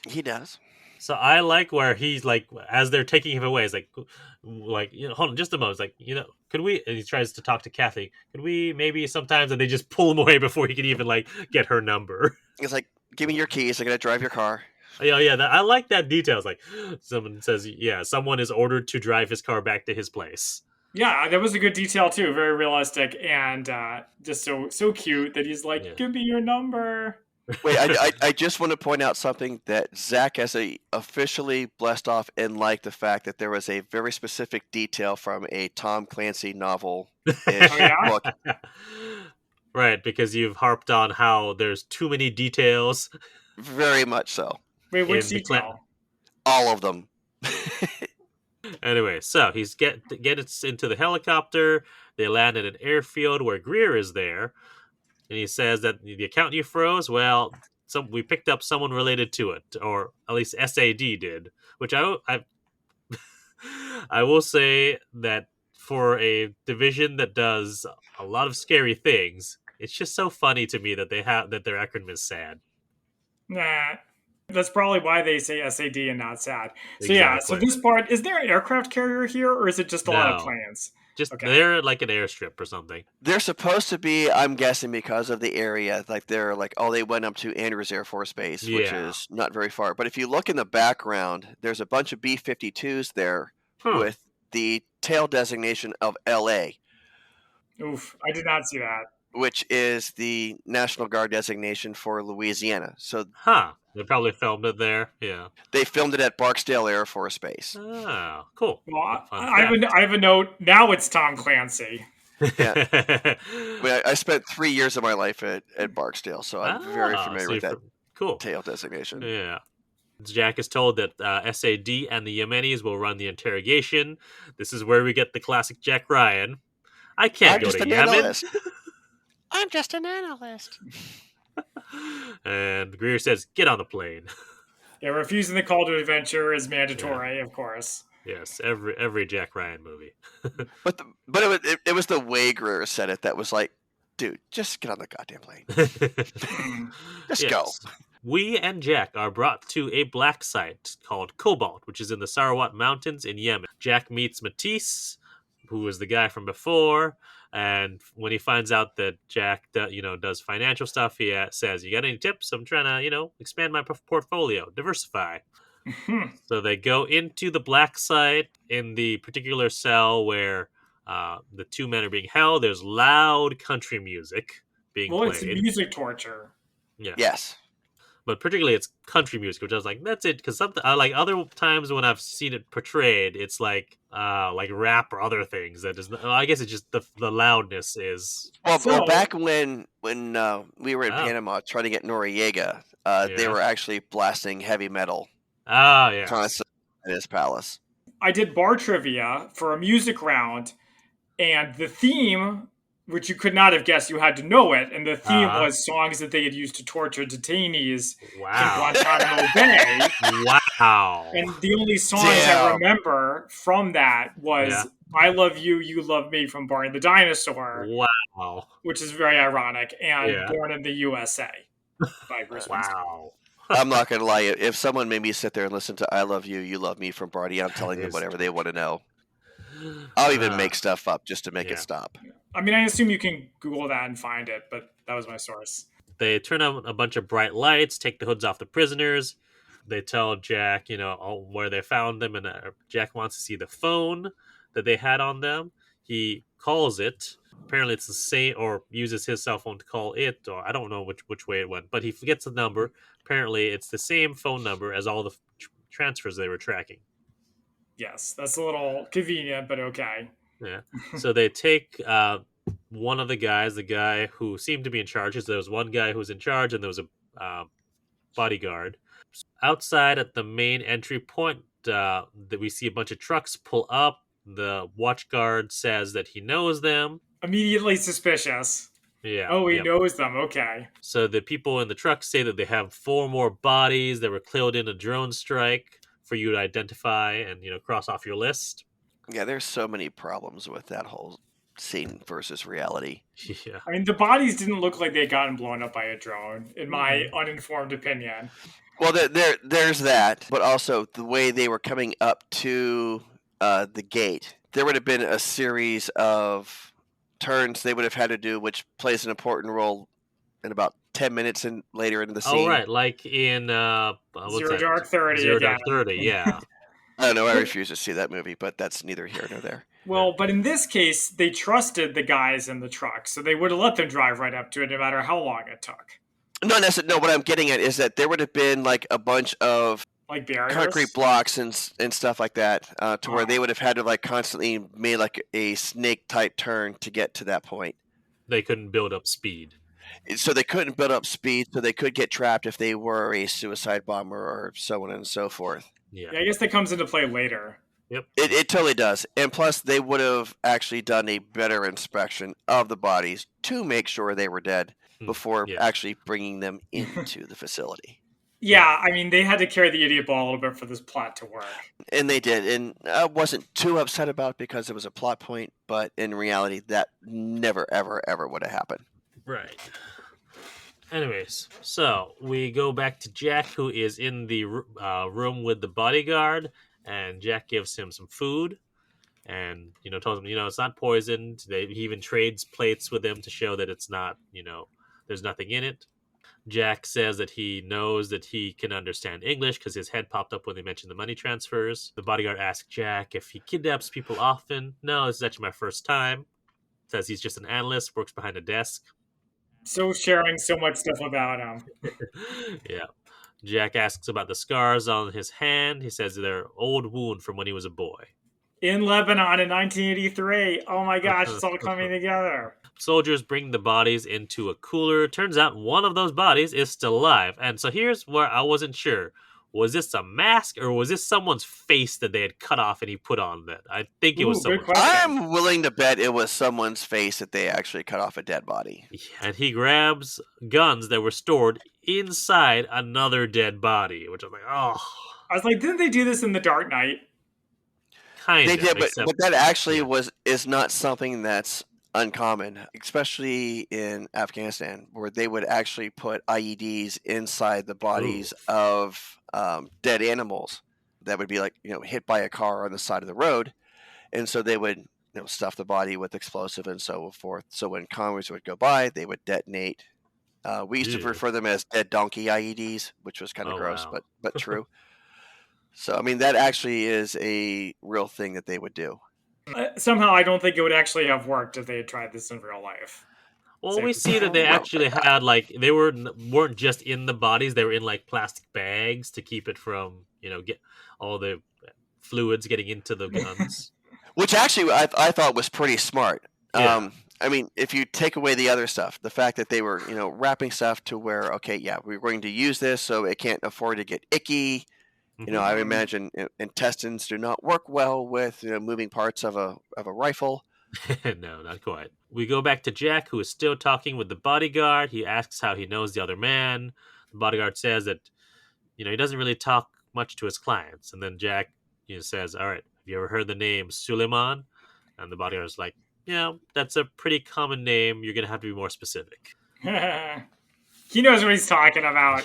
He does. So I like where he's like, as they're taking him away, he's like, hold on just a moment. It's like, could we? And he tries to talk to Kathy. Could we maybe sometimes? And they just pull him away before he can even like get her number. It's like, give me your keys. I'm gonna drive your car. Yeah. I like that detail. It's like someone says, someone is ordered to drive his car back to his place. Yeah, that was a good detail too. Very realistic and just so cute that he's like, "Give me your number." Wait, I just want to point out something that Zach has officially blessed off and liked the fact that there was a very specific detail from a Tom Clancy novel book. Right, because you've harped on how there's too many details. Very much so. Wait, which detail? All of them. Anyway, so he's gets into the helicopter. They land at an airfield where Greer is there. And he says that the account you froze, well, we picked up someone related to it, or at least SAD did. Which I will say that for a division that does a lot of scary things, it's just so funny to me that their acronym is SAD. Nah, that's probably why they say SAD and not SAD. So exactly. So this part, is there an aircraft carrier here, or is it just a lot of planes? Just they're like an airstrip or something. They're supposed to be, I'm guessing, because of the area. Like they're like, they went up to Andrews Air Force Base, which is not very far. But if you look in the background, there's a bunch of B-52s there with the tail designation of LA. Oof, I did not see that. Which is the National Guard designation for Louisiana. So, they probably filmed it there. Yeah, they filmed it at Barksdale Air Force Base. Oh, cool. Well, I have a note. Now it's Tom Clancy. Yeah, I spent 3 years of my life at Barksdale, so I'm very familiar with that tail designation. Yeah. Jack is told that SAD and the Yemenis will run the interrogation. This is where we get the classic Jack Ryan. I can't go to Yemen. I'm just an analyst. And Greer says, get on the plane. Yeah, refusing the call to adventure is mandatory, of course. Yes, every Jack Ryan movie. but it was the way Greer said it that was like, dude, just get on the goddamn plane. Just go. We and Jack are brought to a black site called Cobalt, which is in the Sarawat Mountains in Yemen. Jack meets Matisse, who was the guy from before, and when he finds out that Jack does financial stuff, he says, you got any tips? I'm trying to expand my portfolio, diversify. So they go into the black site in the particular cell where the two men are being held. There's loud country music being played. It's music torture. Yeah. Yes. But particularly it's country music, which I was like, that's it. Because something like other times when I've seen it portrayed, it's like rap or other things. That is, I guess it's just the loudness is. Well, back when we were in Panama trying to get Noriega, they were actually blasting heavy metal. Oh yeah. Constantly in his palace. I did bar trivia for a music round, and the theme, which you could not have guessed, you had to know it, and the theme was songs that they had used to torture detainees in Guantanamo Bay. Wow. And the only songs I remember from that was I Love You, You Love Me from Barney the Dinosaur. Wow. Which is very ironic, and Born in the USA by Bruce Springsteen. Wow. I'm not going to lie. If someone made me sit there and listen to I Love You, You Love Me from Barney, I'm telling them whatever they want to know. I'll even make stuff up just to make it stop. I mean, I assume you can Google that and find it, but that was my source. They turn on a bunch of bright lights, take the hoods off the prisoners. They tell Jack, where they found them, and Jack wants to see the phone that they had on them. He calls it. Apparently it's the same, or uses his cell phone to call it, or I don't know which way it went, but he forgets the number. Apparently it's the same phone number as all the transfers they were tracking. Yes, that's a little convenient, but okay. Yeah. So they take one of the guy who seemed to be in charge. There was one guy who was in charge, and there was a bodyguard. Outside at the main entry point, that we see a bunch of trucks pull up. The watch guard says that he knows them. Immediately suspicious. Yeah. Oh, he knows them. Okay. So the people in the trucks say that they have 4 more bodies that were killed in a drone strike for you to identify and, cross off your list. Yeah, there's so many problems with that whole scene versus reality. Yeah. I mean, the bodies didn't look like they had gotten blown up by a drone, in my uninformed opinion. Well, there's that, but also the way they were coming up to the gate, there would have been a series of turns they would have had to do, which plays an important role in about 10 minutes and later into the scene. Oh, right, like in Zero Dark 30. Zero Dark 30, yeah. I don't know, I refuse to see that movie, but that's neither here nor there. Well, but in this case, they trusted the guys in the truck, so they would have let them drive right up to it no matter how long it took. Not necessarily. No, what I'm getting at is that there would have been like a bunch of like barriers? Concrete blocks and stuff like that, to where they would have had to like constantly make like a snake type turn to get to that point. They couldn't build up speed. So they couldn't build up speed, so they could get trapped if they were a suicide bomber or so on and so forth. Yeah, I guess that comes into play later. Yep. It totally does. And plus, they would have actually done a better inspection of the bodies to make sure they were dead before actually bringing them into the facility. Yeah, I mean, they had to carry the idiot ball a little bit for this plot to work. And they did. And I wasn't too upset about it because it was a plot point, but in reality, that never, ever, ever would have happened. Right. Anyways, so we go back to Jack, who is in the room with the bodyguard, and Jack gives him some food and, tells him, it's not poisoned. He even trades plates with him to show that it's not, there's nothing in it. Jack says that he knows that he can understand English because his head popped up when they mentioned the money transfers. The bodyguard asks Jack if he kidnaps people often. No, this is actually my first time. Says he's just an analyst, works behind a desk. So sharing so much stuff about him. Yeah. Jack asks about the scars on his hand. He says they're an old wound from when he was a boy. In Lebanon in 1983. Oh my gosh, it's all coming together. Soldiers bring the bodies into a cooler. Turns out one of those bodies is still alive. And so here's where I wasn't sure. Was this a mask or was this someone's face that they had cut off and he put on that? I think it was someone's face. I'm willing to bet it was someone's face that they actually cut off a dead body. And he grabs guns that were stored inside another dead body, which I'm like, oh. I was like, didn't they do this in The Dark Knight? Kind of. They did, but that actually is not something that's uncommon, especially in Afghanistan, where they would actually put IEDs inside the bodies of dead animals that would be like, hit by a car on the side of the road. And so they would, stuff the body with explosive and so forth. So when Congress would go by, they would detonate. We used to refer them as dead donkey IEDs, which was kind of gross, wow. but true. So, I mean, that actually is a real thing that they would do. Somehow, I don't think it would actually have worked if they had tried this in real life. Well, we see that they actually had, they weren't just in the bodies. They were in, plastic bags to keep it from, get all the fluids getting into the guns. Which actually I thought was pretty smart. Yeah. I mean, if you take away the other stuff, the fact that they were, wrapping stuff to where, okay, yeah, we're going to use this so it can't afford to get icky. I imagine intestines do not work well with moving parts of a rifle. No, not quite. We go back to Jack, who is still talking with the bodyguard. He asks how he knows the other man. The bodyguard says that he doesn't really talk much to his clients. And then Jack says, "All right, have you ever heard the name Suleiman?" And the bodyguard's like, "Yeah, that's a pretty common name. You're gonna have to be more specific." He knows what he's talking about.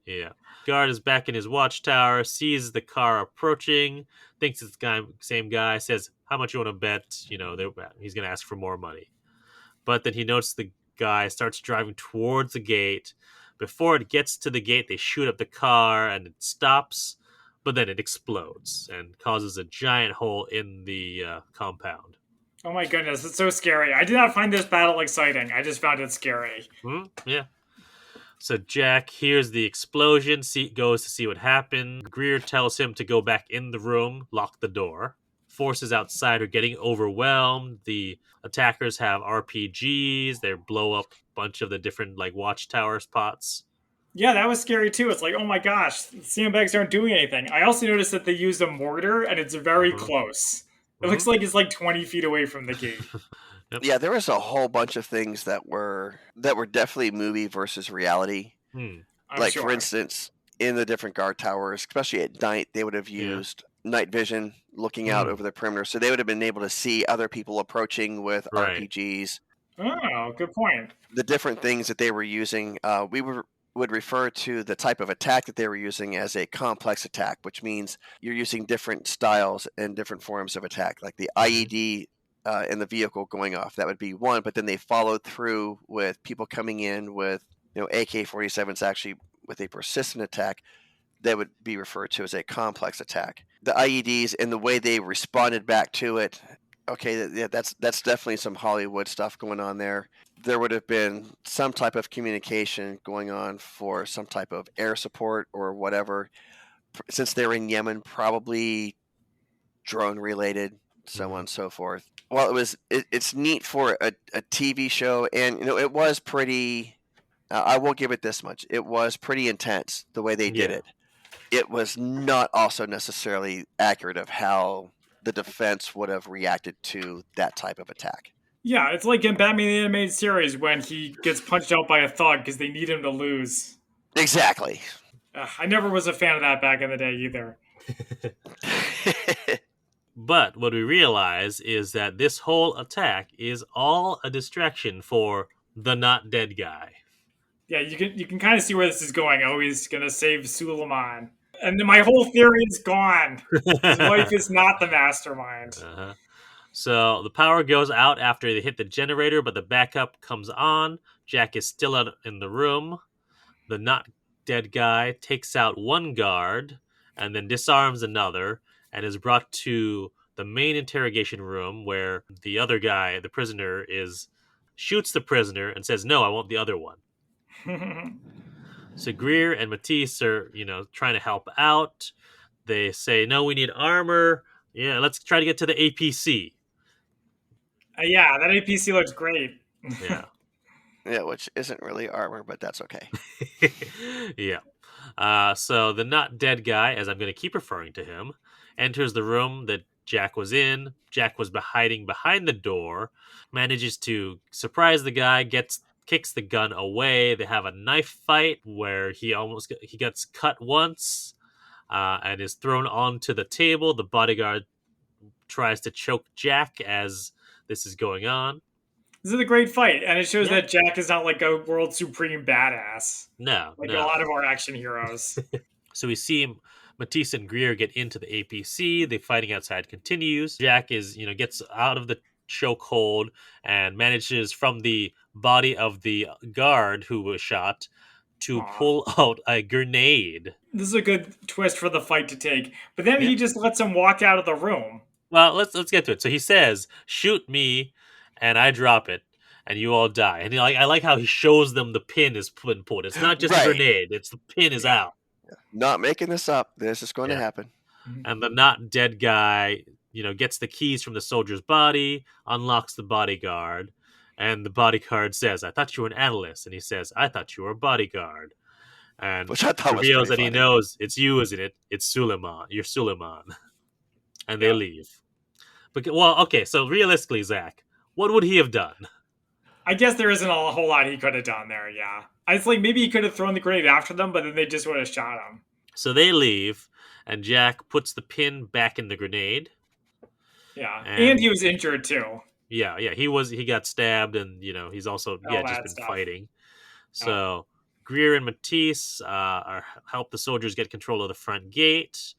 Yeah. Guard is back in his watchtower, sees the car approaching, thinks it's the same guy, says, "How much you want to bet?" He's going to ask for more money. But then he notices the guy starts driving towards the gate. Before it gets to the gate, they shoot up the car and it stops, but then it explodes and causes a giant hole in the compound. Oh my goodness, it's so scary. I did not find this battle exciting. I just found it scary. Yeah. So Jack hears the explosion, goes to see what happened. Greer tells him to go back in the room, lock the door. Forces outside are getting overwhelmed. The attackers have RPGs. They blow up a bunch of the different watchtower spots. Yeah, that was scary too. It's like, oh my gosh, sandbags aren't doing anything. I also noticed that they used a mortar and it's very Uh-huh. close. It Mm-hmm. looks like it's like 20 feet away from the gate. Yep. Yeah, there was a whole bunch of things that were definitely movie versus reality. I'm Like, for sure. instance, in the different guard towers, especially at night, they would have used night vision looking out over the perimeter. So they would have been able to see other people approaching with Right. RPGs. Oh, good point. The different things that they were using, would refer to the type of attack that they were using as a complex attack, which means you're using different styles and different forms of attack, like the IED in the vehicle going off. That would be one, but then they followed through with people coming in with AK-47s actually with a persistent attack that would be referred to as a complex attack. The IEDs and the way they responded back to it. Okay, yeah, that's definitely some Hollywood stuff going on there. There would have been some type of communication going on for some type of air support or whatever. Since they're in Yemen, probably drone related, so on and so forth. Well, it's neat for a TV show, and it was pretty. I will give it this much: it was pretty intense the way they did it. It was not also necessarily accurate of how the defense would have reacted to that type of attack. Yeah, it's like in Batman the Animated Series when he gets punched out by a thug because they need him to lose. Exactly. I never was a fan of that back in the day either. But what we realize is that this whole attack is all a distraction for the not dead guy. Yeah, you can kind of see where this is going. Oh, he's gonna save Suleiman, and then my whole theory is gone. His wife is not the mastermind. Uh-huh. So the power goes out after they hit the generator, but the backup comes on. Jack is still out in the room. The not dead guy takes out one guard and then disarms another and is brought to the main interrogation room where the other guy, the prisoner, shoots the prisoner and says, "No, I want the other one." So Greer and Matisse are, trying to help out. They say, "No, we need armor. Yeah, let's try to get to the APC." Yeah, that APC looks great. Yeah. Yeah, which isn't really armor, but that's okay. Yeah. So the not dead guy, as I'm going to keep referring to him, enters the room that Jack was in. Jack was hiding behind the door, manages to surprise the guy, kicks the gun away. They have a knife fight where he gets cut once and is thrown onto the table. The bodyguard tries to choke Jack as this is going on. This is a great fight, and it shows that Jack is not like a world supreme badass. No, like a lot of our action heroes. So we see Matisse and Greer get into the APC. The fighting outside continues. Jack gets out of the chokehold and manages from the body of the guard who was shot to pull out a grenade. This is a good twist for the fight to take. But then he just lets him walk out of the room. Well, let's get to it. So he says, "Shoot me," and I drop it, and you all die. And I like how he shows them the pin is been pulled. It's not just a grenade; it's the pin is out. Not making this up. This is going to happen. And the not dead guy, gets the keys from the soldier's body, unlocks the bodyguard, and the bodyguard says, "I thought you were an analyst," and he says, "I thought you were a bodyguard." And which I thought reveals was that funny. He knows it's you, isn't it? It's Suleiman. You're Suleiman. And they leave. But okay, so realistically, Zach, what would he have done? I guess there isn't a whole lot he could have done there, yeah. It's like maybe he could have thrown the grenade after them, but then they just would have shot him. So they leave, and Jack puts the pin back in the grenade. Yeah, and he was injured too. Yeah, he got stabbed, and he's also just been fighting. So Greer and Matisse help the soldiers get control of the front gate.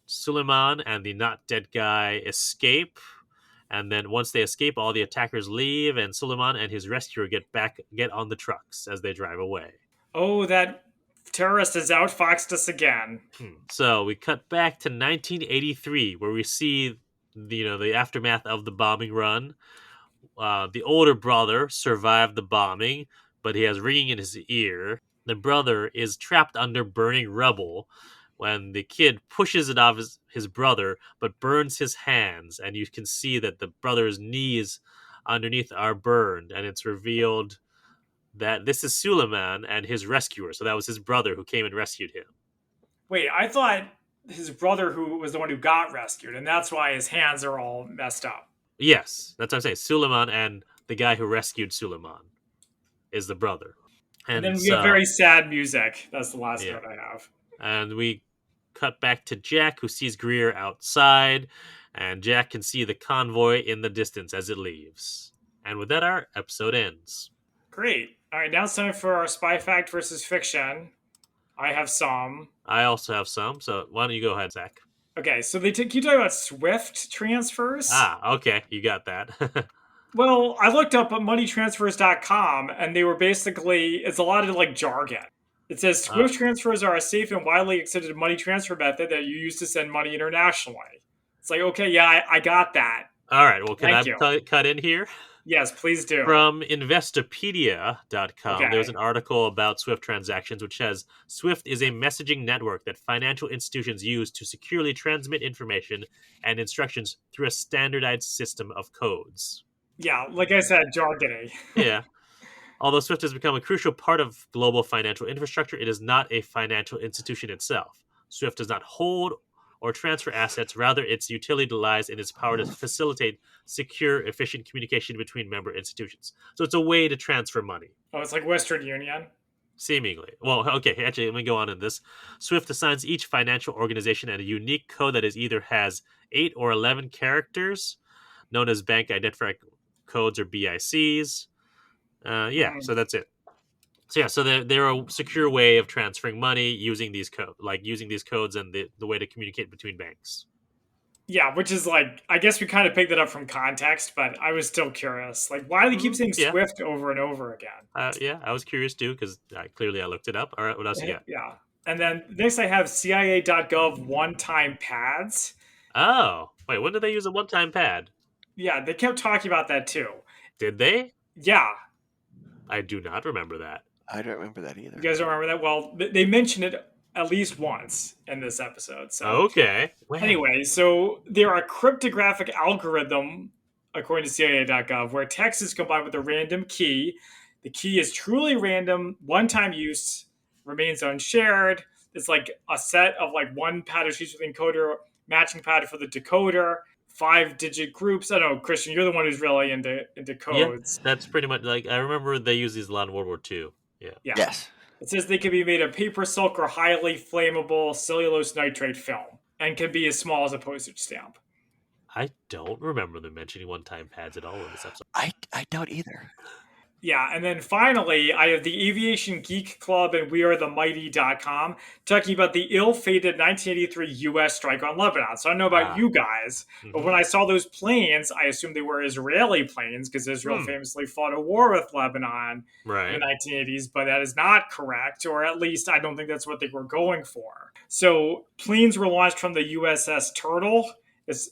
Suleiman and the not dead guy escape, and then once they escape, all the attackers leave, and Suleiman and his rescuer get on the trucks as they drive away. Oh, that terrorist has outfoxed us again. So we cut back to 1983, where we see the aftermath of the bombing run. The older brother survived the bombing, but he has ringing in his ear. The brother is trapped under burning rubble when the kid pushes it off his brother, but burns his hands, and you can see that the brother's knees underneath are burned, and it's revealed that this is Suleiman and his rescuer. So that was his brother who came and rescued him. Wait, I thought his brother who was the one who got rescued, and that's why his hands are all messed up. Yes, that's what I'm saying. Suleiman and the guy who rescued Suleiman is the brother. And then we have very sad music. That's the last note I have. And we cut back to Jack, who sees Greer outside, and Jack can see the convoy in the distance as it leaves. And with that, our episode ends. Great. All right, now it's time for our spy fact versus fiction. I have some. I also have some, so why don't you go ahead, Zach? Okay, so you talking about SWIFT transfers? Okay, you got that. Well, I looked up at moneytransfers.com, and they were basically, it's a lot of like jargon. It says SWIFT transfers are a safe and widely accepted money transfer method that you use to send money internationally. It's like, okay, yeah, I got that. All right, well, can I cut in here? Yes, please do. From Investopedia.com, there's an article about SWIFT transactions, which says SWIFT is a messaging network that financial institutions use to securely transmit information and instructions through a standardized system of codes. Yeah, like I said, jargony. Yeah. Although SWIFT has become a crucial part of global financial infrastructure, it is not a financial institution itself. SWIFT does not hold or transfer assets. Rather, its utility lies in its power to facilitate secure, efficient communication between member institutions. So it's a way to transfer money. Oh, it's like Western Union? Seemingly. Well, okay, actually, let me go on in this. SWIFT assigns each financial organization a unique code that either has 8 or 11 characters, known as bank identifier codes or BICs. So that's it. So they're a secure way of transferring money using these codes and the way to communicate between banks. Yeah, which is like, I guess we kind of picked it up from context, but I was still curious. Like, why do they keep saying SWIFT over and over again? I was curious too, because clearly I looked it up. All right, what else you got? Yeah. And then next I have CIA.gov one-time pads. Oh, wait, when did they use a one-time pad? Yeah, they kept talking about that too. Did they? Yeah. I do not remember that. I don't remember that either. You guys don't remember that? Well, they mentioned it at least once in this episode. So okay. Anyway, so there are a cryptographic algorithm, according to CIA.gov, where text is combined with a random key. The key is truly random, one-time use, remains unshared. It's like a set of like one pattern sheets with encoder, matching pattern for the decoder, 5-digit groups. I don't know, Christian, you're the one who's really into codes. Yeah, that's pretty much like, I remember they used these a lot in World War II. Yeah. Yes. It says they can be made of paper, silk, or highly flammable cellulose nitrate film, and can be as small as a postage stamp. I don't remember them mentioning one-time pads at all in this episode. I don't either. Yeah, and then finally, I have the Aviation Geek Club and WeAreTheMighty.com talking about the ill-fated 1983 U.S. strike on Lebanon. So I don't know about you guys, but when I saw those planes, I assumed they were Israeli planes because Israel famously fought a war with Lebanon in the 1980s, but that is not correct, or at least I don't think that's what they were going for. So planes were launched from the USS Turtle. It's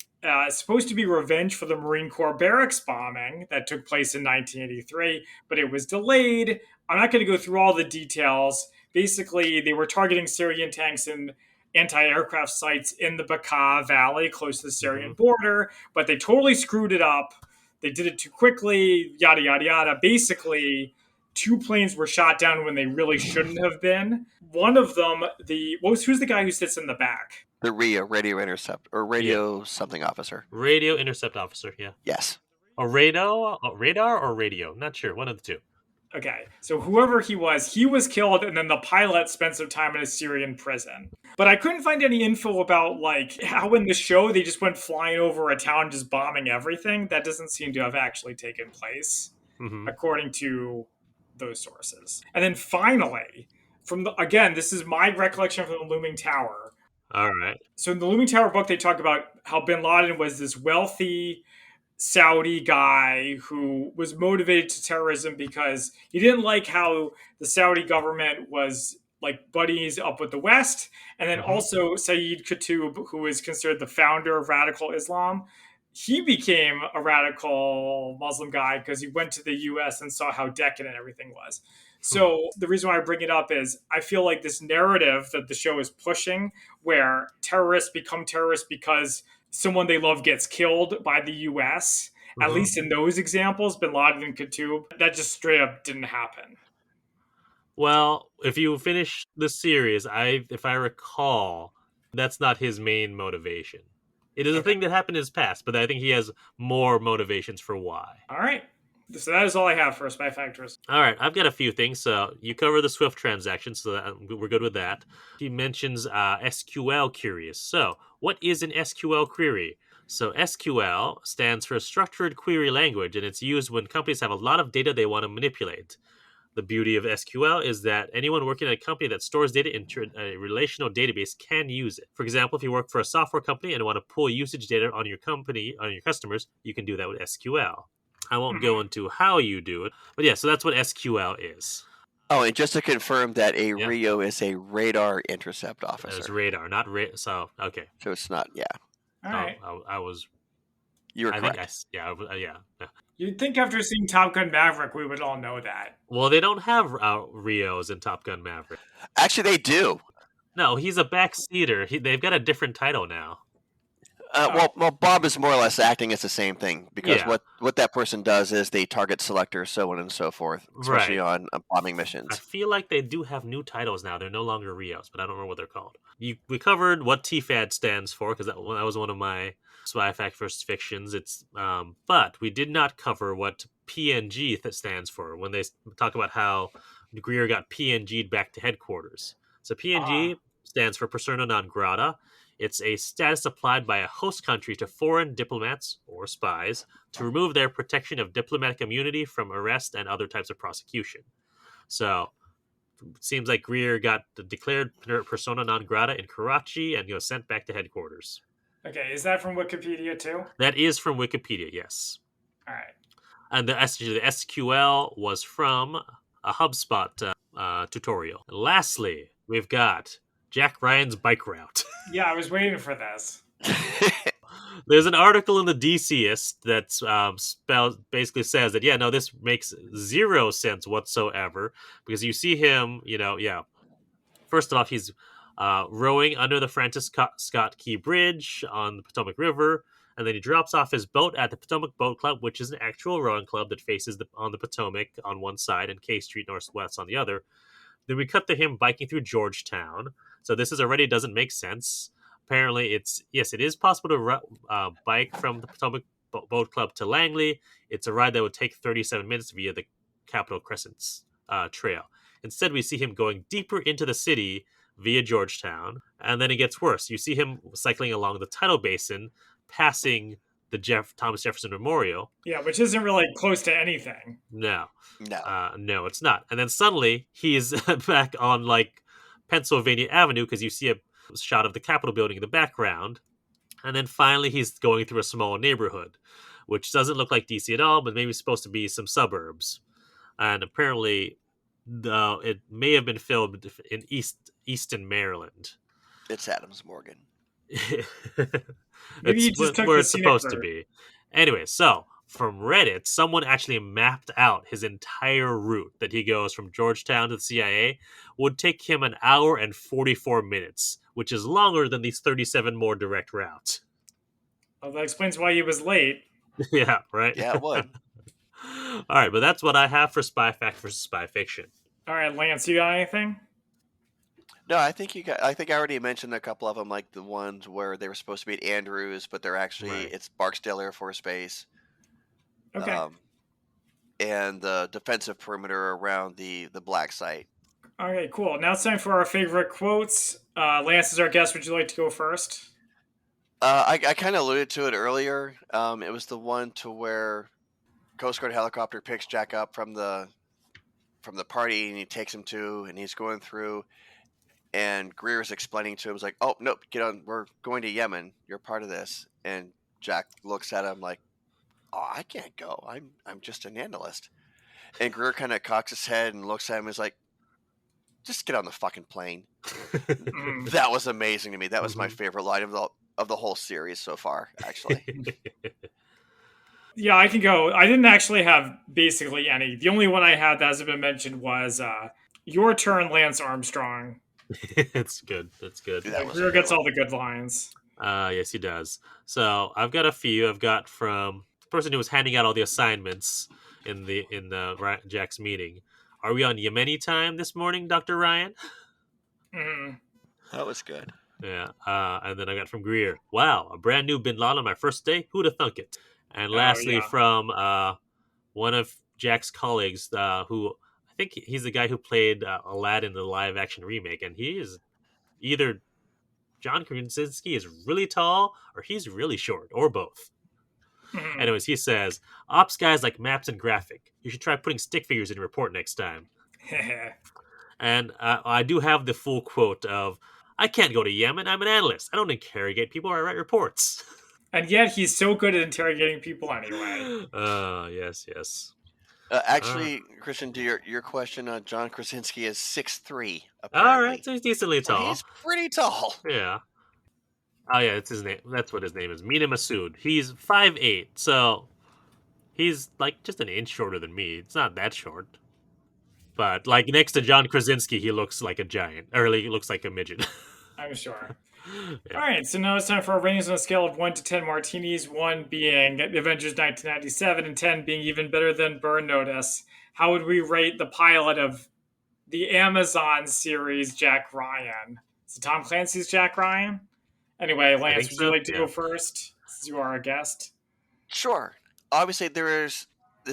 supposed to be revenge for the Marine Corps barracks bombing that took place in 1983, but it was delayed. I'm not going to go through all the details. Basically, they were targeting Syrian tanks and anti-aircraft sites in the Bekaa Valley, close to the Syrian border, but they totally screwed it up. They did it too quickly, yada, yada, yada. Basically, 2 planes were shot down when they really shouldn't have been. One of them, who's the guy who sits in the back? The RIA, radio intercept, or radio something officer. Radio intercept officer, yeah. Yes. A radar or radio? Not sure. One of the two. Okay, so whoever he was killed, and then the pilot spent some time in a Syrian prison. But I couldn't find any info about, like, how in the show they just went flying over a town just bombing everything. That doesn't seem to have actually taken place, according to those sources. And then finally, this is my recollection from the Looming Tower. All right. So in the Looming Tower book, they talk about how bin Laden was this wealthy Saudi guy who was motivated to terrorism because he didn't like how the Saudi government was like buddies up with the West. And then also Saeed Qutb, who is considered the founder of radical Islam, he became a radical Muslim guy because he went to the US and saw how decadent everything was. So the reason why I bring it up is I feel like this narrative that the show is pushing, where terrorists become terrorists because someone they love gets killed by the U.S., at least in those examples, bin Laden and Qutb, that just straight up didn't happen. Well, if you finish the series, if I recall, that's not his main motivation. It is a thing that happened in his past, but I think he has more motivations for why. All right. So that is all I have for Spy Factors. All right, I've got a few things. So you cover the Swift transaction, so we're good with that. He mentions SQL queries. So what is an SQL query? So SQL stands for Structured Query Language, and it's used when companies have a lot of data they want to manipulate. The beauty of SQL is that anyone working at a company that stores data into a relational database can use it. For example, if you work for a software company and want to pull usage data on your company, on your customers, you can do that with SQL. I won't go into how you do it, but yeah, so that's what SQL is. Oh, and just to confirm that a RIO is a radar intercept officer. It's radar, not so okay. So it's not, yeah. All right. I was. You were correct. Yeah. You'd think after seeing Top Gun Maverick, we would all know that. Well, they don't have RIOs in Top Gun Maverick. Actually, they do. No, he's a backseater. They've got a different title now. Well, Bob is more or less acting as the same thing because what that person does is they target selectors, so on and so forth, especially on bombing missions. I feel like they do have new titles now. They're no longer RIOs, but I don't remember what they're called. We covered what TFAD stands for because that was one of my Spy Fact versus Fictions. But we did not cover what PNG stands for when they talk about how Greer got PNG'd back to headquarters. So PNG stands for Persona Non Grata. It's a status applied by a host country to foreign diplomats or spies to remove their protection of diplomatic immunity from arrest and other types of prosecution. So it seems like Greer got declared persona non grata in Karachi and was sent back to headquarters. Okay, is that from Wikipedia too? That is from Wikipedia, yes. All right. And the SQL was from a HubSpot tutorial. And lastly, we've got Jack Ryan's bike route. Yeah, I was waiting for this. There's an article in the DCist that basically says that, this makes zero sense whatsoever because you see him, First off, he's rowing under the Francis Scott Key Bridge on the Potomac River, and then he drops off his boat at the Potomac Boat Club, which is an actual rowing club that faces on the Potomac on one side and K Street Northwest on the other. Then we cut to him biking through Georgetown. So this already doesn't make sense. Apparently, it is possible to bike from the Potomac Boat Club to Langley. It's a ride that would take 37 minutes via the Capitol Crescent Trail. Instead, we see him going deeper into the city via Georgetown, and then it gets worse. You see him cycling along the tidal basin, passing the Thomas Jefferson Memorial. Yeah, which isn't really close to anything. No, it's not. And then suddenly he's back on Pennsylvania Avenue because you see a shot of the Capitol building in the background. And then finally he's going through a small neighborhood, which doesn't look like DC at all, but maybe it's supposed to be some suburbs. And apparently it may have been filmed in Easton, Maryland. It's Adams Morgan. Maybe you just took where it's supposed to be. Anyway, so from Reddit, someone actually mapped out his entire route that he goes from Georgetown to the CIA would take him an hour and 44 minutes, which is longer than these 37 more direct routes. Well, that explains why he was late. Yeah, right? Yeah, it would. All right, but that's what I have for Spy Fact versus Spy Fiction. All right, Lance, you got anything? No, I think I already mentioned a couple of them, like the ones where they were supposed to be at Andrews, but they're actually it's Barksdale Air Force Base. Okay. And the defensive perimeter around the black site. Okay, cool. Now it's time for our favorite quotes. Lance is our guest. Would you like to go first? I kind of alluded to it earlier. It was the one to where Coast Guard helicopter picks Jack up from the party and he takes him to, and he's going through. And Greer is explaining to him, like, "Oh, nope, get on. We're going to Yemen. You're part of this." And Jack looks at him like, "Oh, I can't go. I'm just an analyst." And Greer kind of cocks his head and looks at him and is like, "Just get on the fucking plane." That was amazing to me. That was my favorite line of the whole series so far, actually. Yeah, I can go. I didn't actually have basically any. The only one I had that hasn't been mentioned was "Your turn, Lance Armstrong." It's good. That's good. Greer gets all the good lines. Yes, he does. So I've got a few. I've got from the person who was handing out all the assignments in the Jack's meeting. Are we on Yemeni time this morning, Dr. Ryan? Mm. That was good. Yeah. And then I got from Greer, wow, a brand new Bin Laden on my first day? Who'd have thunk it? And lastly, from one of Jack's colleagues, who I think he's the guy who played Aladdin, the live action remake, and he is either John Krasinski is really tall or he's really short, or both. Mm. Anyways, he says, ops guys like maps and graphic. You should try putting stick figures in your report next time. And I do have the full quote of, I can't go to Yemen. I'm an analyst. I don't interrogate people or I write reports. And yet he's so good at interrogating people anyway. Yes. Actually, Christian, to your question, John Krasinski is 6'3", apparently. All right, so he's decently tall. Well, he's pretty tall. Yeah. Oh, yeah, it's his name. That's what his name is. Mina Masood. He's 5'8", so he's like just an inch shorter than me. It's not that short. But like next to John Krasinski, he looks like a giant. Or he looks like a midget. I'm sure. Yeah. All right, so now it's time for our ratings on a scale of 1 to 10 martinis, 1 being Avengers 1997 and 10 being even better than Burn Notice. How would we rate the pilot of the Amazon series Jack Ryan? So Tom Clancy's Jack Ryan? Anyway, Lance, would you like to go first, since you are our guest? Sure. Obviously, this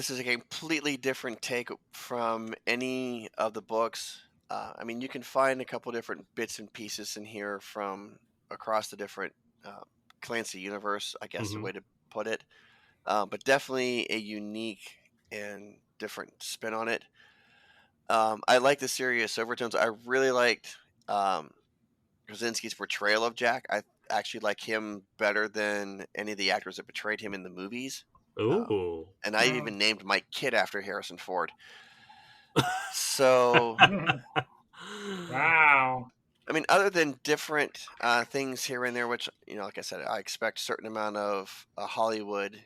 is a completely different take from any of the books. I mean, you can find a couple different bits and pieces in here from across the different Clancy universe, I guess, the way to put it. But definitely a unique and different spin on it. I like the serious overtones. I really liked Krasinski's portrayal of Jack. I actually like him better than any of the actors that portrayed him in the movies. Ooh. And I even named my kid after Harrison Ford. So, wow. I mean, other than different things here and there, which, like I said, I expect a certain amount of a Hollywood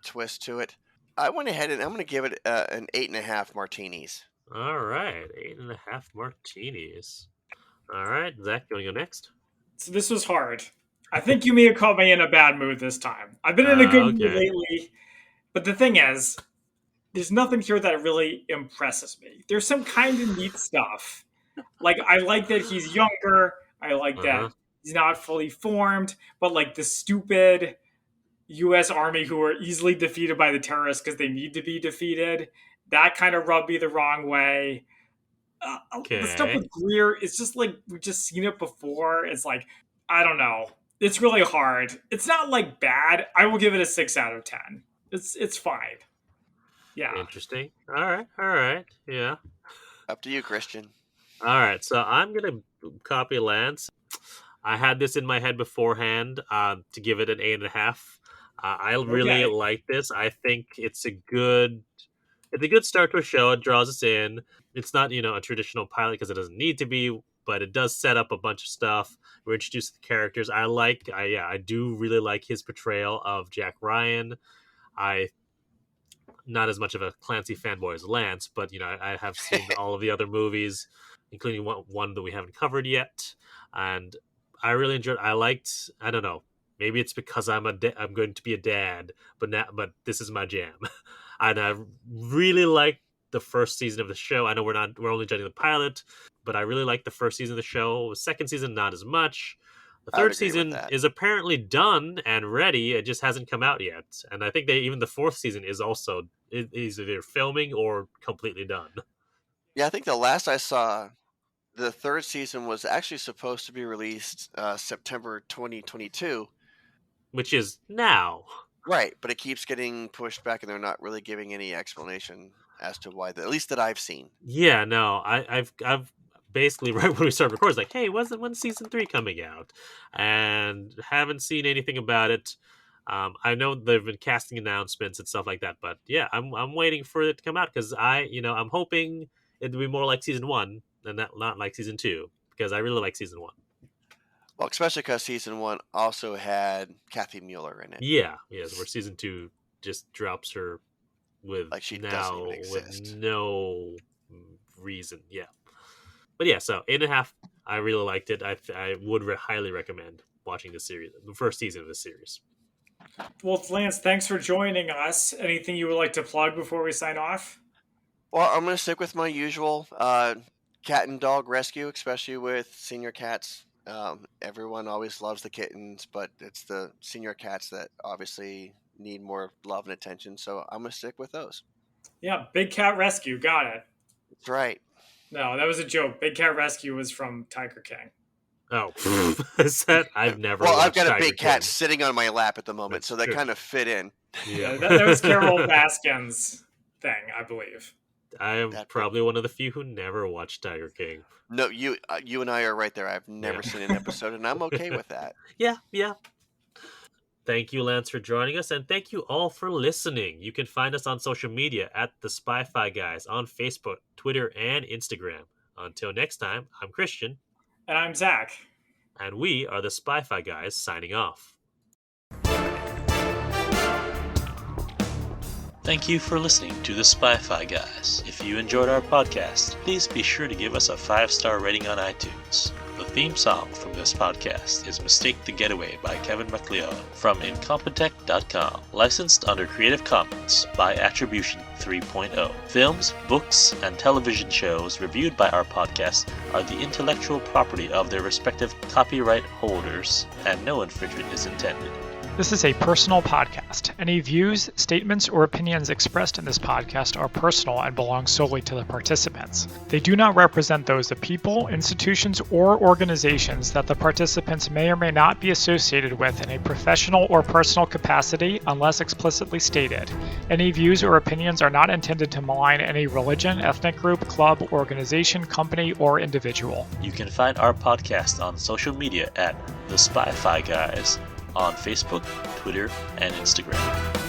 twist to it. I went ahead and I'm going to give it an 8.5 martinis. All right, 8.5 martinis. All right, Zach, you want to go next? So this was hard. I think you may have caught me in a bad mood this time. I've been in a good mood lately, but the thing is, there's nothing here that really impresses me. There's some kind of neat stuff. Like, I like that he's younger. I like that he's not fully formed. But, like, the stupid U.S. Army who are easily defeated by the terrorists because they need to be defeated, that kind of rubbed me the wrong way. The stuff with Greer, it's just like, we've just seen it before. It's like, I don't know. It's really hard. It's not, like, bad. I will give it a 6 out of 10. It's fine. Yeah. Interesting. All right. Yeah. Up to you, Christian. All right. So I'm going to copy Lance. I had this in my head beforehand to give it an 8.5. I really like this. I think it's a good start to a show. It draws us in. It's not, a traditional pilot because it doesn't need to be, but it does set up a bunch of stuff. We're introduced to the characters. I do really like his portrayal of Jack Ryan. Not as much of a Clancy fanboy as Lance, but I have seen all of the other movies, including one that we haven't covered yet, and I really enjoyed. I don't know, maybe it's because I'm going to be a dad, but this is my jam, and I really like the first season of the show. I know we're only judging the pilot, but I really like the first season of the show. The second season, not as much. The third season is apparently done and ready. It just hasn't come out yet. And I think even the fourth season is also is either filming or completely done. Yeah, I think the last I saw, the third season was actually supposed to be released September 2022. Which is now. Right, but it keeps getting pushed back and they're not really giving any explanation as to why, at least that I've seen. Yeah, no, I've basically right when we started recording, it's like, hey, when's season 3 coming out? And haven't seen anything about it. I know they've been casting announcements and stuff like that, but yeah, I'm waiting for it to come out because I'm hoping it'll be more like season 1 and not like season 2 because I really like season 1. Well, especially because season 1 also had Kathy Mueller in it. Yeah, yes, where season 2 just drops her with like she doesn't even exist. With no reason. Yeah. But yeah, so 8.5. I really liked it. I would highly recommend watching the series, the first season of the series. Well, Lance, thanks for joining us. Anything you would like to plug before we sign off? Well, I'm going to stick with my usual cat and dog rescue, especially with senior cats. Everyone always loves the kittens, but it's the senior cats that obviously need more love and attention. So I'm going to stick with those. Yeah, Big Cat Rescue. Got it. That's right. No, that was a joke. Big Cat Rescue was from Tiger King. Oh, is that? I've never. Well, I've got Tiger a big cat King. sitting on my lap at the moment, That's so they true. kind of fit in. Yeah, that was Carol Baskin's thing, I believe. I am probably one of the few who never watched Tiger King. No, you and I are right there. I've never seen an episode, and I'm okay with that. Yeah. Thank you, Lance, for joining us, and thank you all for listening. You can find us on social media at The Spy-Fi Guys on Facebook, Twitter, and Instagram. Until next time, I'm Christian. And I'm Zach. And we are The Spy-Fi Guys signing off. Thank you for listening to The Spy-Fi Guys. If you enjoyed our podcast, please be sure to give us a 5-star rating on iTunes. The theme song from this podcast is Mistake the Getaway by Kevin MacLeod from Incompetech.com. Licensed under Creative Commons by Attribution 3.0. Films, books, and television shows reviewed by our podcast are the intellectual property of their respective copyright holders, and no infringement is intended. This is a personal podcast. Any views, statements, or opinions expressed in this podcast are personal and belong solely to the participants. They do not represent those of people, institutions, or organizations that the participants may or may not be associated with in a professional or personal capacity unless explicitly stated. Any views or opinions are not intended to malign any religion, ethnic group, club, organization, company, or individual. You can find our podcast on social media at The Spy-Fi Guys on Facebook, Twitter, and Instagram.